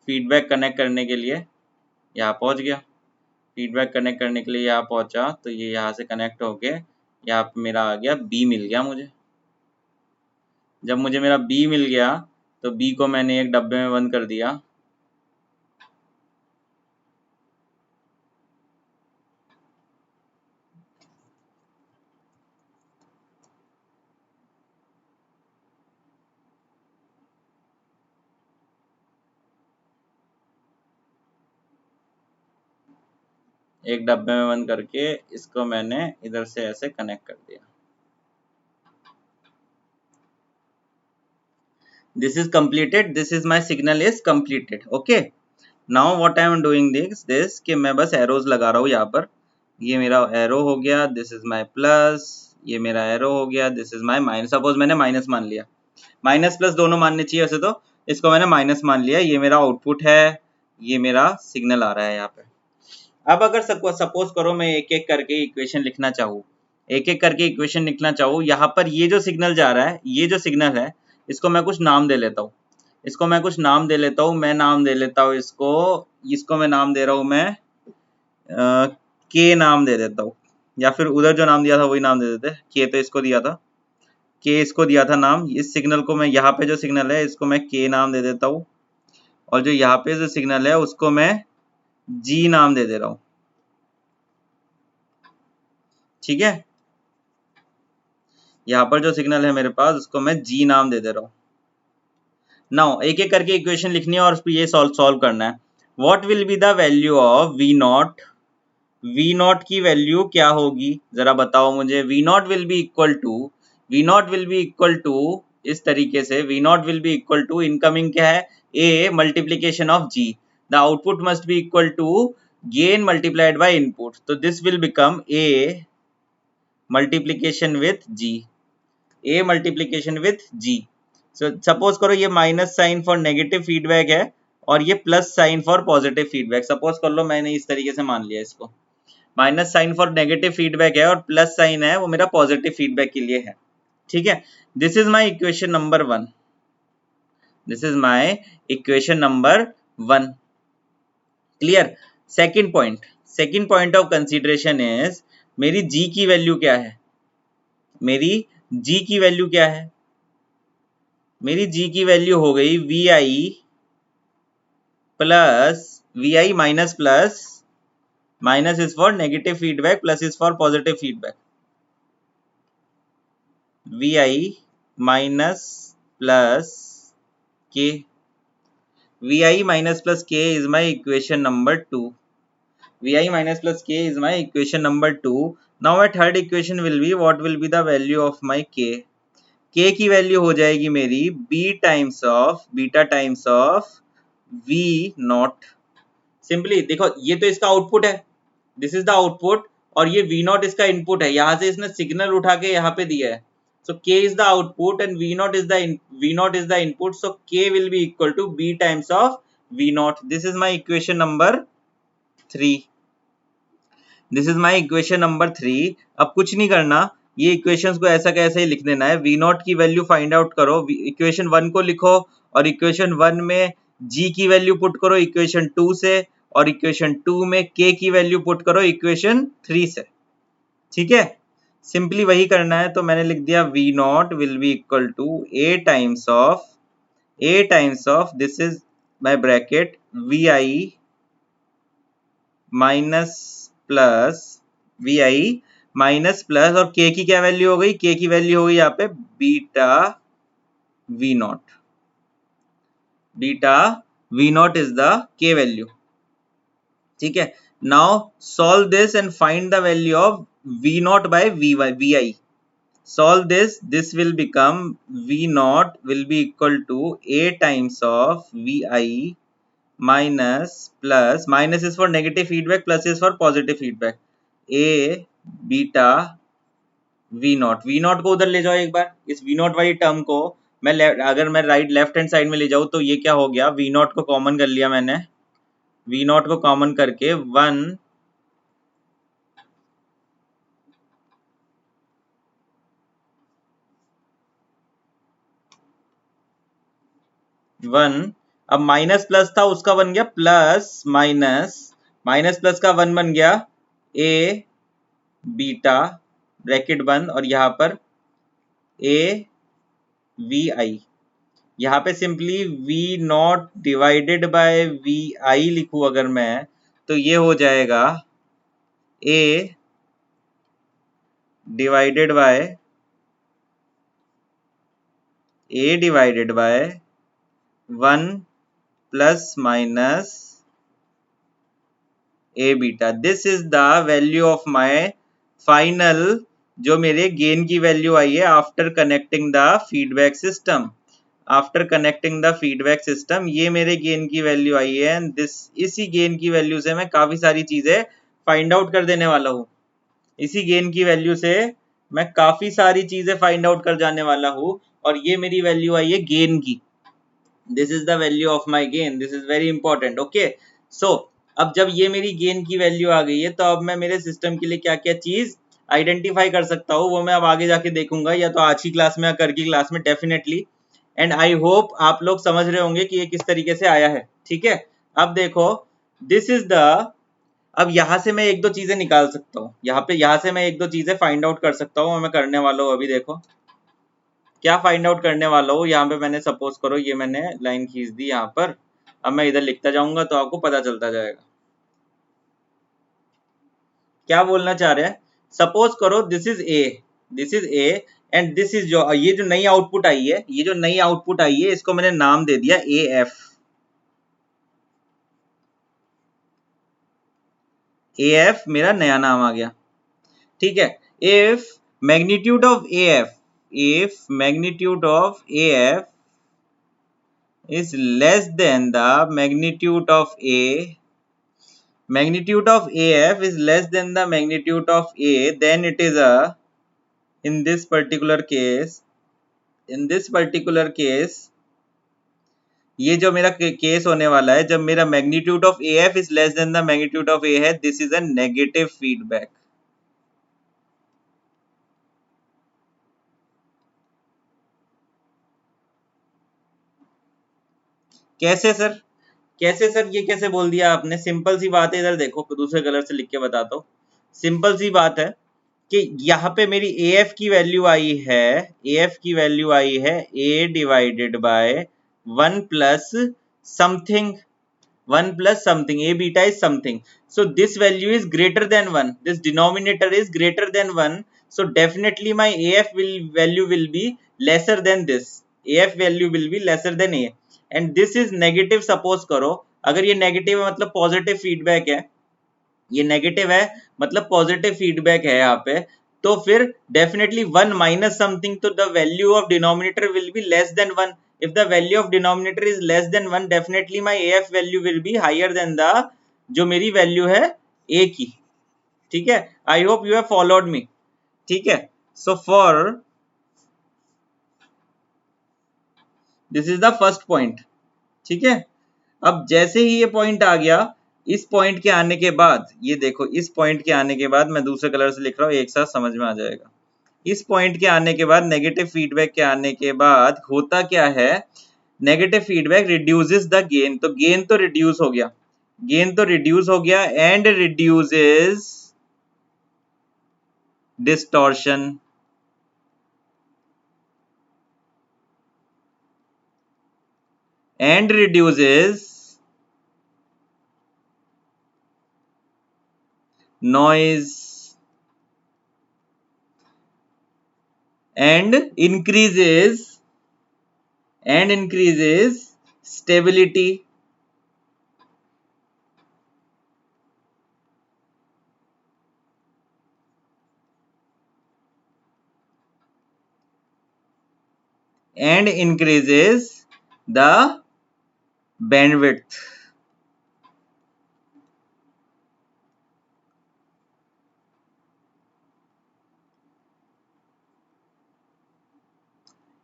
फीडबैक कनेक्ट करने के लिए, यहाँ पहुंच गया, फीडबैक कनेक्ट करने के लिए यहाँ पहुंचा, तो ये यहाँ से कनेक्ट होके यहाँ पे मेरा आ गया बी, मिल गया मुझे। जब मुझे मेरा बी मिल गया तो बी को मैंने एक डब्बे में बंद कर दिया, एक डब्बे में बंद करके इसको मैंने इधर से ऐसे कनेक्ट कर दिया। This is completed, this is my signal is completed, okay। Now what I am doing this कि मैं बस एरोज लगा रहा हूँ यहाँ पर, ये मेरा एरो हो गया, दिस इज माई प्लस, ये मेरा एरो हो गया, this is my minus. Suppose मैंने माइनस मान लिया, माइनस प्लस दोनों मानने चाहिए वैसे तो, इसको मैंने माइनस मान लिया, ये मेरा आउटपुट है, ये मेरा सिग्नल आ रहा है यहाँ पे। अब अगर सपोज करो मैं एक एक करके इक्वेशन लिखना चाहूँ, एक एक करके इक्वेशन लिखना चाहूँ, यहाँ पर ये जो सिग्नल जा रहा है, ये जो सिग्नल है, इसको मैं कुछ नाम दे लेता हूँ, इसको मैं कुछ नाम दे लेता हूँ, मैं नाम दे लेता हूँ इसको मैं नाम दे रहा हूँ मैं के नाम दे देता हूँ, या फिर उधर जो नाम दिया था वही नाम दे देते, के तो इसको दिया था, के इसको दिया था नाम। इस सिग्नल को मैं, यहाँ पे जो सिग्नल है इसको मैं के नाम दे देता हूँ, और जो यहाँ पे जो सिग्नल है उसको मैं जी नाम दे दे रहा हूँ, ठीक है। यहाँ पर जो सिग्नल है मेरे पास उसको मैं जी नाम दे दे रहा हूँ। नाउ एक एक करके इक्वेशन लिखनी है और उस पर ये सॉल्व करना है। What will be the value of V not, V not की वैल्यू क्या होगी जरा बताओ मुझे। V not will be equal to, V not will be equal to, इस तरीके से V not will be equal to, incoming क्या है, A multiplication of G, the output must be equal to gain multiplied by input, तो this will become A multiplication with G, A multiplication with ji. So suppose करो ये minus sign for negative feedback है और ये plus sign for positive feedback, suppose कर लो मैंने इस तरीके से मान लिया, इसको minus sign for negative feedback है और प्लस साइन है वो मेरा पॉजिटिव फीडबैक के लिए है, ठीक है। This is my equation number 1, this is my equation number 1, clear. Second point of consideration is, मेरी जी की वैल्यू क्या है, मेरी जी की वैल्यू क्या है, मेरी जी की वैल्यू हो गई V I plus, V I minus plus, minus is for negative feedback, plus is for positive feedback, V I minus plus K, V I minus plus K is my equation number 2, V I minus plus K is my equation number 2। Now my third equation will be, what will be the value of my K की वैल्यू हो जाएगी मेरी B times of, beta times of V naught. Simply देखो ये तो इसका आउटपुट है, दिस इज द आउटपुट, और ये वी नॉट इसका इनपुट है, यहां से इसने सिग्नल उठा के यहाँ पे दिया है, so k is the output and v naught is the input, so k will be equal to b times of V naught. This is my equation number 3. This is my equation number 3. अब कुछ नहीं करना, ये इक्वेशंस को ऐसा कैसे ही लिख देना है. V नॉट की वैल्यू फाइंड आउट करो, इक्वेशन 1 को लिखो और इक्वेशन 1 में G की वैल्यू पुट करो इक्वेशन 2 से, और इक्वेशन 2 में K की वैल्यू पुट करो इक्वेशन 3 से. ठीक है, सिंपली वही करना है. तो मैंने लिख दिया V naught will be equal to A times of this is my bracket VI minus plus VI minus plus, और K की क्या वैल्यू हो गई, K की वैल्यू हो गई यहाँ पे beta V naught. Beta V naught is the K value. ठीक है, now solve this and find the value of V naught by VI. Solve this will become V naught will be equal to A times of VI minus plus, minus is for negative feedback, plus is for positive feedback, A beta V naught. V naught को उधर ले जाओ एक बार, इस V naught वाली टर्म को मैं अगर मैं लेफ्ट हैंड साइड में ले जाऊँ तो ये क्या हो गया, V naught को कॉमन कर लिया मैंने. V naught को कॉमन करके 1 अब माइनस प्लस था उसका बन गया प्लस माइनस, माइनस प्लस का 1 बन गया A बीटा ब्रैकेट बंद, और यहाँ पर A VI. यहाँ पे simply V not divided by VI लिखूं अगर मैं, तो ये हो जाएगा A divided by 1 plus minus A beta. This is the value of my final, जो मेरे गेन की वैल्यू आई है after connecting the feedback system. After connecting the feedback system ये मेरे गेन की वैल्यू आई है. एंड दिस, इसी गेन की वैल्यू से मैं काफी सारी चीजें फाइंड आउट कर देने वाला हूँ. इसी गेन की वैल्यू से मैं काफी सारी चीजें फाइंड आउट कर जाने वाला हूँ, और ये मेरी वैल्यू आई है गेन की. This is the value of my gain. This is very important. Okay, so अब जब ये मेरी गेन की वैल्यू आ गई है, तो अब मैं मेरे सिस्टम के लिए क्या क्या चीज आइडेंटिफाई कर सकता हूँ वो मैं अब आगे जाके देखूंगा, या तो आज की क्लास में या कल की क्लास में डेफिनेटली. एंड आई होप आप लोग समझ रहे होंगे कि ये किस तरीके से आया है. ठीक है, अब देखो, दिस इज द, अब यहाँ से मैं एक दो चीजें निकाल सकता हूँ, यहाँ से मैं एक दो चीजें फाइंड आउट कर सकता हूँ. मैं करने वाला हूँ अभी, देखो क्या फाइंड आउट करने वाला हूँ. यहाँ पे मैंने सपोज करो ये मैंने लाइन खींच दी यहाँ पर, अब मैं इधर लिखता जाऊंगा तो आपको पता चलता जाएगा क्या बोलना चाह रहे हैं. सपोज करो this is A and this is, जो ये जो नई आउटपुट आई है, ये जो नई आउटपुट आई है इसको मैंने नाम दे दिया AF. AF मेरा नया नाम आ गया. ठीक है, if magnitude of AF is less than the magnitude of AF is less than the magnitude of A, then it is a, in this particular case ये जो मेरा केस होने वाला है, जब मेरा magnitude of AF is less than the magnitude of A है, this is a negative feedback. कैसे सर, ये कैसे बोल दिया आपने. सिंपल सी बात है, इधर देखो दूसरे कलर से लिख के बताता हूँ. सिंपल सी बात है कि यहाँ पे मेरी AF की वैल्यू आई है, A divided by 1 plus something, A beta is something. So this value is greater than 1. This denominator is greater than 1. So definitely my AF value will be lesser than this. AF value will be lesser than A. And this is negative. Suppose करो, अगर ये negative है मतलब positive feedback है, ये negative है मतलब positive feedback है यहाँ पे, तो फिर definitely 1 minus something, तो the value of denominator will be less than 1. If the value of denominator is less than 1, definitely my AF value will be higher than the, जो मेरी value है A की. ठीक है, I hope you have followed me. ठीक है, so for this is the first point. ठीक है, अब जैसे ही ये पॉइंट आ गया, इस पॉइंट के आने के बाद, ये देखो इस पॉइंट के आने के बाद, मैं दूसरे कलर से लिख रहा हूँ, एक साथ समझ में आ जाएगा। इस पॉइंट के आने के बाद, नेगेटिव फीडबैक के आने के बाद होता क्या है, negative feedback reduces the gain, तो गेन तो रिड्यूस हो गया, गेन तो रिड्यूस हो गया, and reduces distortion, and reduces noise, and increases stability, and increases the bandwidth,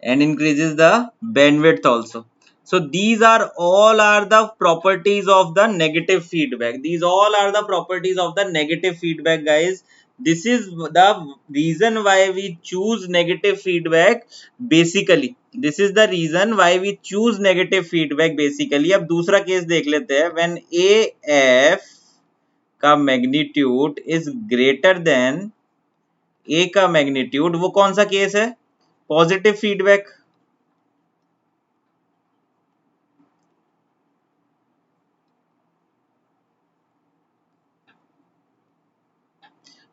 and increases the bandwidth also. So these are the properties of the negative feedback. These all are the properties of the negative feedback, guys. This is the reason why we choose negative feedback basically. This is the reason why we choose negative feedback basically. अब दूसरा केस देख लेते हैं. When AF का magnitude is greater than A का मैग्नीट्यूड, वो कौन सा केस है, पॉजिटिव फीडबैक।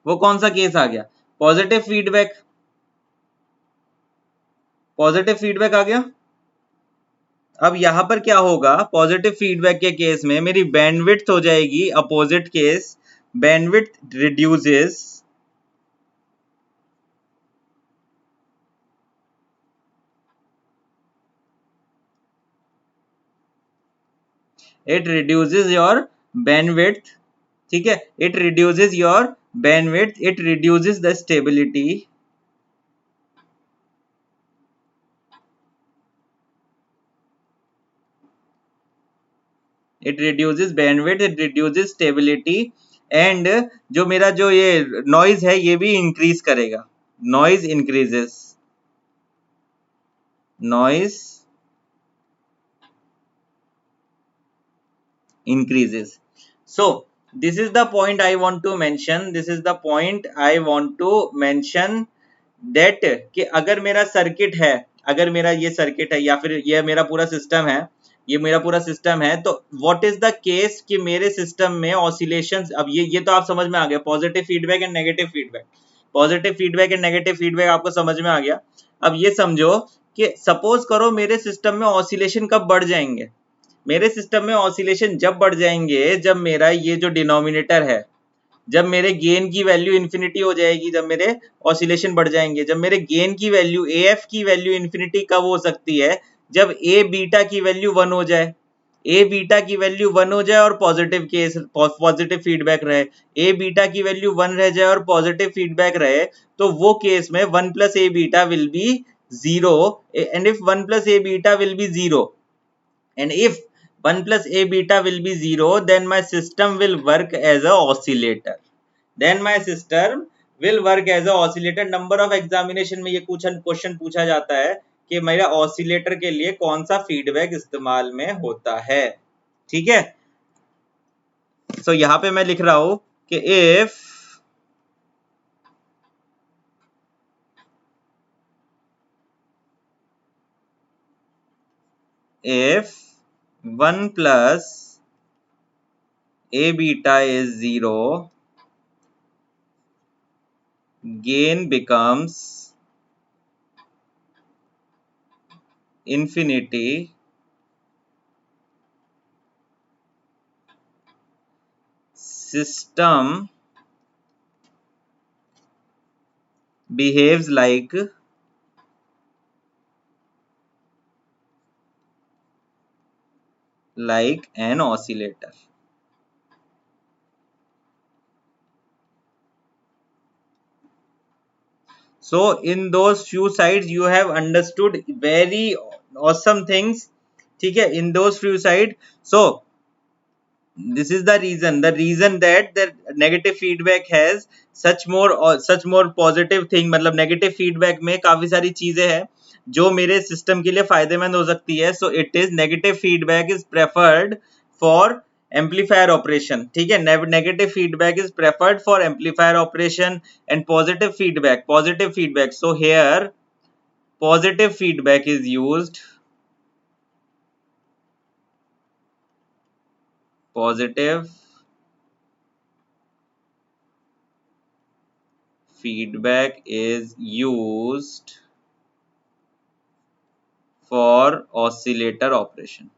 वो कौन सा केस आ गया, पॉजिटिव फीडबैक, पॉजिटिव फीडबैक आ गया। अब यहां पर क्या होगा, पॉजिटिव फीडबैक के केस में मेरी बैंडविड्थ हो जाएगी opposite case, bandwidth reduces, it reduces your bandwidth, ठीक है, it reduces your bandwidth, it reduces the stability, it reduces bandwidth, it reduces stability, and जो मेरा जो ये नॉइज है ये भी इंक्रीज करेगा, noise increases, noise increases. So this is the point I want to mention, this is the point I want to mention that कि अगर मेरा सर्किट है, अगर मेरा ये सर्किट है या फिर ये मेरा पूरा सिस्टम है, ये मेरा पूरा सिस्टम है, तो व्हाट इज द केस कि मेरे सिस्टम में ऑसिलेशंस, अब ये तो आप समझ में आ गया, positive feedback and negative feedback, positive feedback and negative feedback आपको समझ में आ गया। अब ये समझो कि सपोज करो मेरे सिस्टम में ऑसिलेशन कब बढ़ जाएंगे, मेरे सिस्टम में ऑसिलेशन जब बढ़ जाएंगे जब मेरा ये जो डिनोमिनेटर है, जब मेरे गेन की वैल्यू इन्फिनिटी हो जाएगी, जब मेरे ऑसिलेशन बढ़ जाएंगे, जब मेरे गेन की वैल्यू AF की वैल्यू इन्फिनिटी कब हो सकती है, जब A बीटा की वैल्यू 1 हो जाए, A बीटा की वैल्यू 1 हो जाए और पॉजिटिव केस, पॉजिटिव फीडबैक रहे, A बीटा की वैल्यू 1 रह जाए और पॉजिटिव फीडबैक रहे, तो वो केस में 1 plus A beta will be 0, and if 1 plus A beta will be 0, and if 1 plus A beta will be 0, then my system will work as a oscillator, then my system will work as a oscillator। Number of examination में ये क्वेश्चन पूछा जाता है कि मेरा ऑसिलेटर के लिए कौन सा फीडबैक इस्तेमाल में होता है, ठीक है। सो यहां पे मैं लिख रहा हूं कि if 1 plus A beta is 0, gain becomes infinity, system behaves like an oscillator। So in those few sides you have understood very awesome things, ठीक है, in those flucide. So this is the reason that the negative feedback has such more positive thing, मतलब negative feedback में काफी सारी चीजें हैं जो मेरे सिस्टम के लिए फायदेमंद हो सकती है. So it is negative feedback is preferred for amplifier operation. ठीक है, negative feedback is preferred for amplifier operation and positive feedback. So here positive feedback is used. Positive feedback is used for oscillator operation.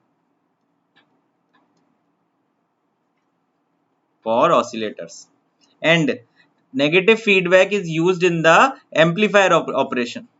For oscillators. And negative feedback is used in the amplifier operation.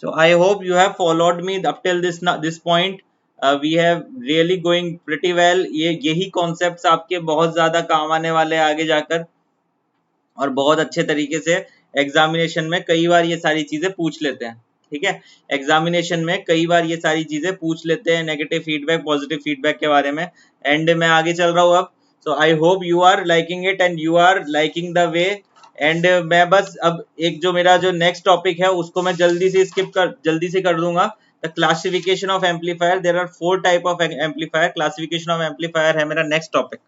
So I hope you have followed me up till this point. We have really going pretty well. यही concepts आपके बहुत ज्यादा काम आने वाले हैं आगे जाकर, और बहुत अच्छे तरीके से एग्जामिनेशन में कई बार ये सारी चीजें पूछ लेते हैं. ठीक है, एग्जामिनेशन में कई बार ये सारी चीजें पूछ लेते हैं, नेगेटिव फीडबैक पॉजिटिव फीडबैक के बारे में. एंड मैं आगे चल रहा हूँ अब. So I hope you are liking it and you are liking the way. And मैं बस अब एक जो मेरा जो नेक्स्ट टॉपिक है उसको मैं जल्दी से कर दूंगा. The classification of amplifier. There are 4 type of amplifier. Classification of amplifier है मेरा नेक्स्ट टॉपिक,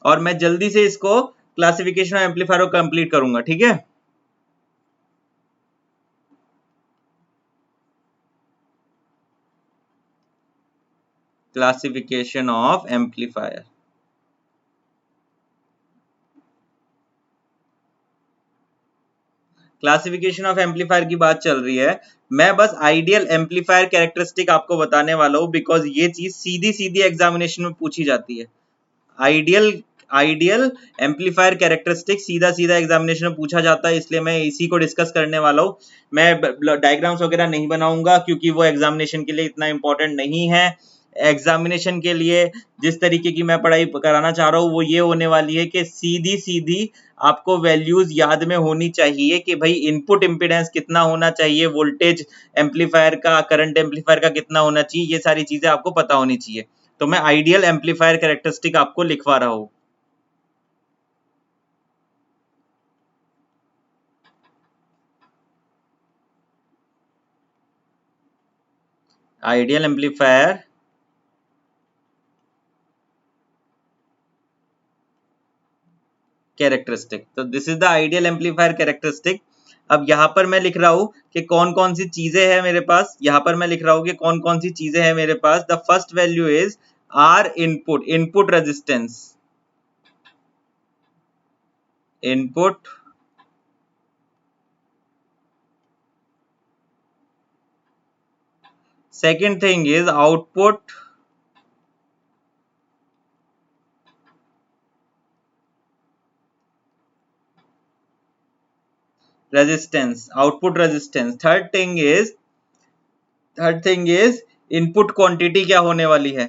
और मैं जल्दी से इसको क्लासिफिकेशन ऑफ एम्पलीफायर को कंप्लीट करूंगा. ठीक है, classification of amplifier. Classification of amplifier की बात चल रही है. मैं बस आइडियल एम्पलीफायर कैरेक्टरिस्टिक आपको बताने वाला हूं, बिकॉज ये चीज सीधी सीधी एग्जामिनेशन में पूछी जाती है. आइडियल एम्पलीफायर कैरेक्टरिस्टिक सीधा सीधा एग्जामिनेशन में पूछा जाता है, इसलिए मैं इसी को डिस्कस करने वाला हूँ. मैं डायग्राम्स वगैरह नहीं बनाऊंगा क्योंकि वो एग्जामिनेशन के लिए इतना इंपॉर्टेंट नहीं है. एग्जामिनेशन के लिए जिस तरीके की मैं पढ़ाई कराना चाह रहा हूँ वो ये होने वाली है कि सीधी सीधी आपको वैल्यूज याद में होनी चाहिए कि भाई इनपुट इम्पीडेंस कितना होना चाहिए, वोल्टेज एम्पलीफायर का, करंट एम्पलीफायर का कितना होना चाहिए, ये सारी चीजें आपको पता होनी चाहिए. तो मैं आइडियल एम्पलीफायर कैरेक्टरिस्टिक आपको लिखवा रहा हूं. Ideal amplifier characteristic. तो this is the ideal amplifier characteristic. अब यहां पर मैं लिख रहा हूं कि कौन कौन सी चीजें हैं मेरे पास. यहां पर मैं लिख रहा हूं कि कौन कौन सी चीजें हैं मेरे पास. The first value is R input resistance. Input second thing is output resistance. Third thing is input quantity क्या होने वाली है.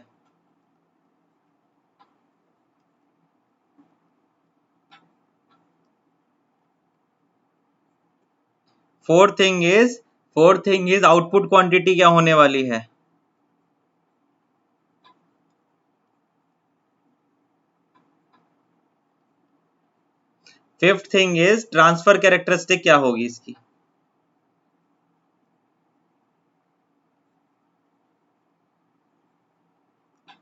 Fourth thing is output quantity क्या होने वाली है. Fifth thing is transfer characteristic क्या होगी इसकी.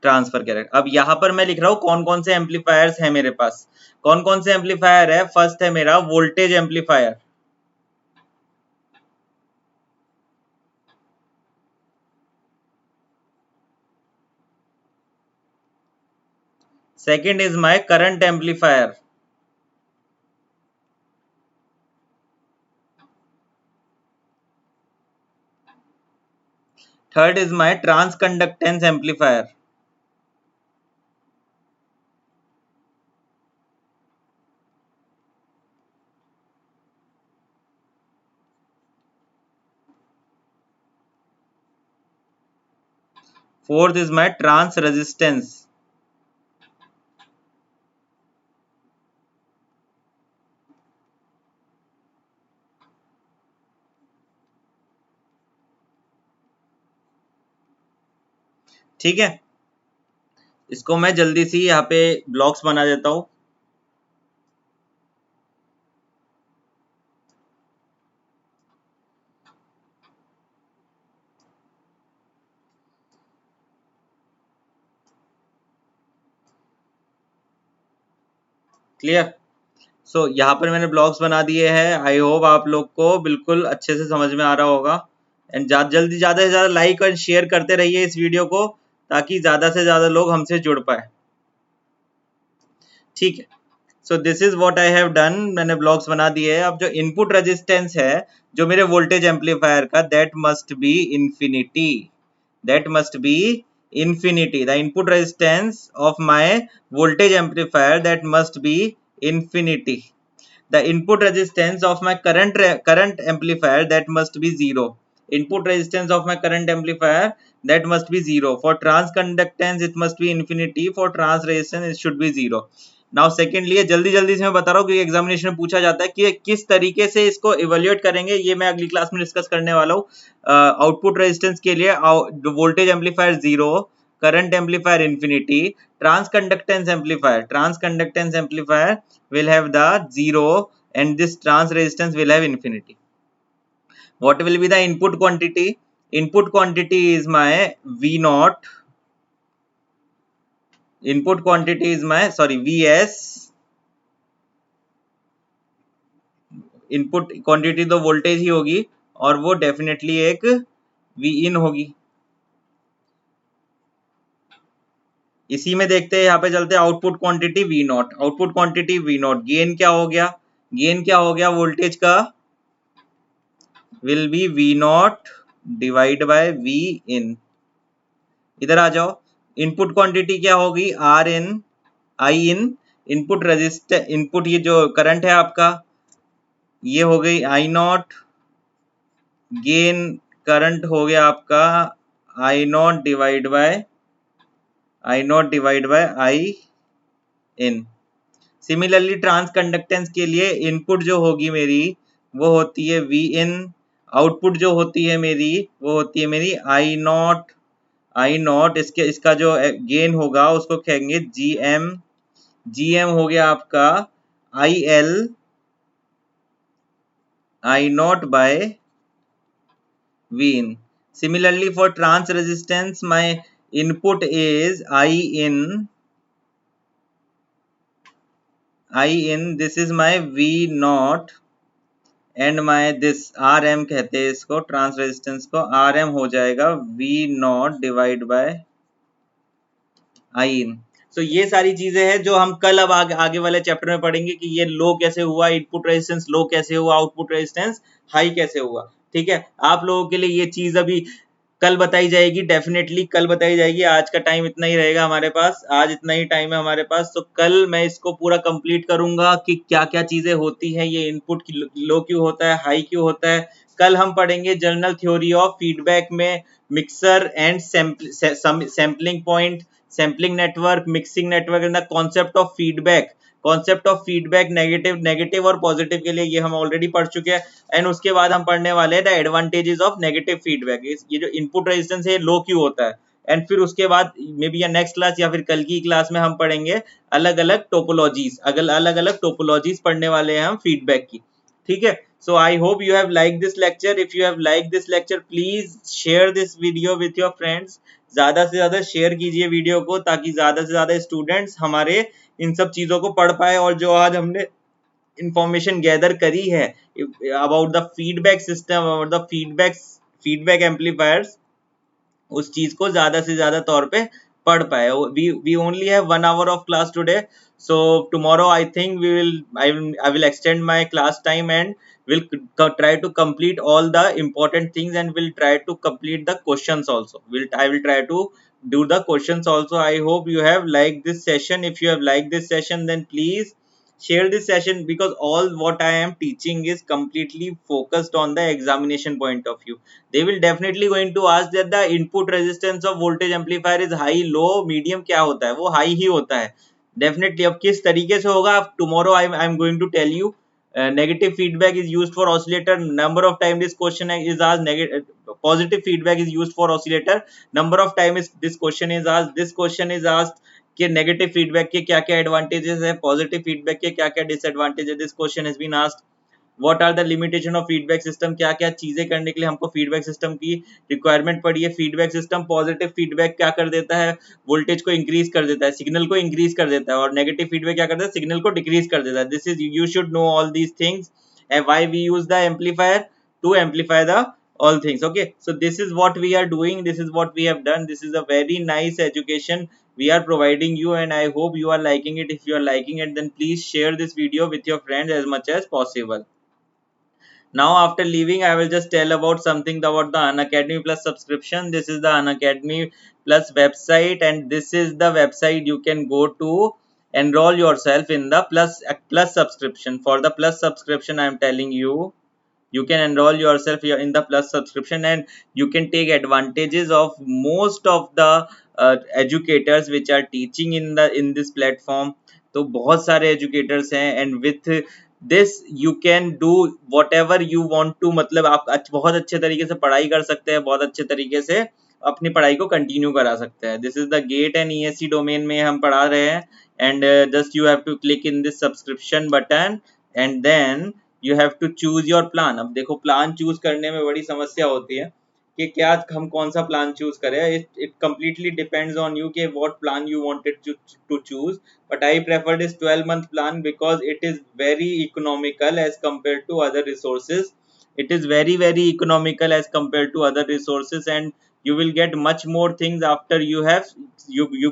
Transfer character. अब यहां पर मैं लिख रहा हूं कौन कौन से एम्पलीफायर्स हैं मेरे पास. कौन कौन से एम्पलीफायर है. फर्स्ट है मेरा voltage amplifier. Second is my current amplifier. Third is my transconductance amplifier. Fourth is my trans resistance. ठीक है, इसको मैं जल्दी सी यहाँ पे ब्लॉक्स बना देता हूँ। क्लियर? सो यहाँ पर मैंने ब्लॉग्स बना दिए हैं। आई होप आप लोग को बिल्कुल अच्छे से समझ में आ रहा होगा। एंड जल्दी ज़्यादा से ज़्यादा लाइक और शेयर करते रहिए इस वीडियो को, ताकि ज़्यादा से ज़्यादा लोग हमसे जुड़ पाए। ठीक है, सो this is what I have done. मैंने ब्लॉक्स बना दिए हैं। अब जो इनपुट रेजिस्टेंस है जो मेरे वोल्टेज एम्पलीफायर का, that must be infinity. That must be infinity. The input resistance of my voltage amplifier, that must be infinity. The input resistance of my current amplifier, that must be zero. Input resistance of my current amplifier, that must be zero. For trans conductance it must be infinity. For trans resistance it should be zero. Now secondly जल्दी जल्दी से मैं बता रहा हूँ क्योंकि एग्जामिनेशन में पूछा जाता है कि किस तरीके से इसको इवेल्युएट करेंगे, ये मैं अगली क्लास में डिस्कस करने वाला हूँ। आउटपुट रेजिस्टेंस के लिए voltage amplifier zero, current amplifier infinity, transconductance amplifier will have the zero and this trans resistance will have infinity. What will be the input quantity? Input quantity is my V naught. Input quantity is my Vs. Input quantity तो वोल्टेज ही होगी और वो डेफिनेटली एक वी इन होगी। इसी में देखते हैं, यहाँ पे चलते हैं output quantity V not. Output quantity V not, gain क्या हो गया? गेन क्या हो गया वोल्टेज का? Will be V not divide by V in. इधर आ जाओ, इनपुट क्वांटिटी क्या होगी? R in I in. Input resistor, input ये जो करंट है आपका, ये हो गई आई नॉट। गेन करंट हो गया आपका I not divide by I in. Similarly transconductance के लिए इनपुट जो होगी मेरी वो होती है वी इन, आउटपुट जो होती है मेरी वो होती है मेरी आई नॉट। इसका जो गेन होगा उसको कहेंगे जी एम। जी एम हो गया आपका I L I naught by V in. Similarly for trans resistance my input is I in, this is my V naught and my this RM कहते हैं इसको, ट्रांस रेजिस्टेंस को। RM हो जाएगा V naught divide by I इन। सो ये सारी चीजें हैं जो हम कल अब आगे वाले चैप्टर में पढ़ेंगे कि ये लो कैसे हुआ, इनपुट रेजिस्टेंस लो कैसे हुआ, आउटपुट रेजिस्टेंस हाई कैसे हुआ। ठीक है, आप लोगों के लिए ये चीज अभी कल बताई जाएगी, डेफिनेटली कल बताई जाएगी। आज का टाइम इतना ही रहेगा हमारे पास, आज इतना ही टाइम है हमारे पास। तो कल मैं इसको पूरा कंप्लीट करूंगा कि क्या क्या चीजें होती हैं, ये इनपुट लो क्यों होता है, हाई क्यों होता है। कल हम पढ़ेंगे जनरल थ्योरी ऑफ फीडबैक में mixer and sampling point, sampling network, mixing network and the concept of feedback. Concept of feedback negative और पॉजिटिव के लिए ये हम ऑलरेडी पढ़ चुके हैं। एंड उसके बाद हम पढ़ने वाले हैं the advantages of negative feedback. ये जो इनपुट रेजिस्टेंस है लो क्यों होता है। एंड फिर उसके बाद मे बी या नेक्स्ट क्लास या फिर कल की क्लास में हम पढ़ेंगे अलग अलग टोपोलॉजीज, अलग अलग टोपोलॉजीज पढ़ने वाले हैं हम फीडबैक की। ठीक है, so I hope you have liked this lecture. If you have liked this lecture, please share this video with your friends. ज्यादा से ज्यादा शेयर कीजिए वीडियो को ताकि ज्यादा से ज्यादा स्टूडेंट्स हमारे इन सब चीजों को पढ़ पाए। और जो आज हमने इंफॉर्मेशन गैदर करी है about the feedback system, about the feedback amplifiers, उस चीज को ज्यादा से ज्यादा तौर पे पढ़ पाए। we only have 1 hour of class today, so tomorrow I think I will extend my class time and will try to complete all the important things and will try to complete the questions also. I will try to do the questions also. I hope you have liked this session. If you have liked this session, then please share this session, because all what I am teaching is completely focused on the examination point of view. They will definitely going to ask that the input resistance of voltage amplifier is high, low, medium, क्या होता है, वो high ही होता है definitely. अब किस तरीके से होगा, अब tomorrow I'm going to tell you. Negative feedback is used for oscillator. Number of time this question is asked. Negative positive feedback is used for oscillator. Number of time is this question is asked. This question is asked कि नेगेटिव फीडबैक के क्या क्या एडवांटेजेस है, पॉजिटिव फीडबैक के क्या क्या डिसएडवांटेज है. This question has been asked. What are the limitation of feedback system, क्या क्या चीजें करने के लिए हमको फीडबैक सिस्टम की रिक्वायरमेंट पड़ी है. फीडबैक सिस्टम पॉजिटिव फीडबैक क्या कर देता है, वोल्टेज को इंक्रीज कर देता है, सिग्नल को इंक्रीज कर देता है, और नेगेटिव फीडबैक क्या करता है, सिग्नल को डिक्रीज कर देता है. This is, you should know all these things and why we use the amplifier to amplify the all things. Okay, so this is what we are doing, this is what we have done. This is a very nice education we are providing you, and I hope you are liking it. If you are liking it, then please share this video with your friends as much as possible. Now after leaving, I will just tell about something about the Unacademy Plus subscription. This is the Unacademy Plus website, and this is the website you can go to enroll yourself in the plus subscription. For the plus subscription, I am telling you, you can enroll yourself here in the plus subscription, and you can take advantages of most of the educators which are teaching in this platform. तो बहुत सारे educators हैं, and with this you can do whatever you want to. मतलब आप बहुत अच्छे तरीके से पढ़ाई कर सकते हैं, बहुत अच्छे तरीके से अपनी पढ़ाई को कंटिन्यू करा सकते हैं. This is the GATE and ESC domain में हम पढ़ा रहे हैं, and just you have to click in this subscription button, and then you have to choose your plan. अब देखो, प्लान चूज करने में बड़ी समस्या होती है कि क्या हम कौन सा प्लान चूज करें. It completely depends on you कि what plan you wanted to choose, but I prefer this 12-month plan because it is very economical as compared to other resources. It is very economical as compared to other resources, and you will get much more things after you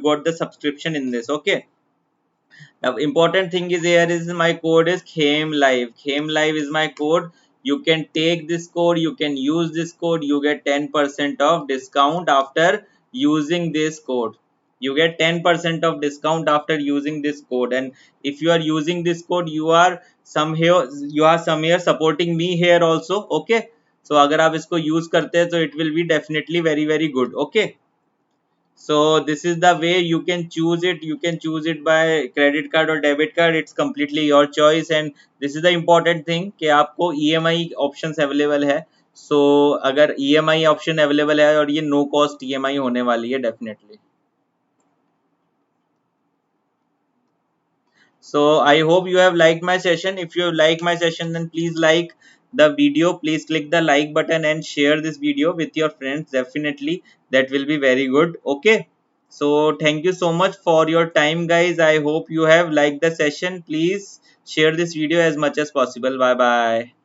got the subscription in this. Okay, the important thing is here is my code is Khem Live. Khem Live is my code. You can take this code, you can use this code, you get 10% of discount after using this code. You get 10% of discount after using this code, and if you are using this code, you are somewhere supporting me here also. Okay, so अगर आप इसको use करते हैं तो it will be definitely very good. Okay, so this is the way you can choose it. You can choose it by credit card or debit card. It's completely your choice, and this is the important thing कि आपको EMI options available है. So अगर EMI option available है और ये no cost EMI होने वाली है definitely. So I hope you have liked my session. If you have liked my session, then please like the video, please click the like button and share this video with your friends. Definitely that will be very good. Okay, so thank you so much for your time, guys. I hope you have liked the session. Please share this video as much as possible. Bye bye.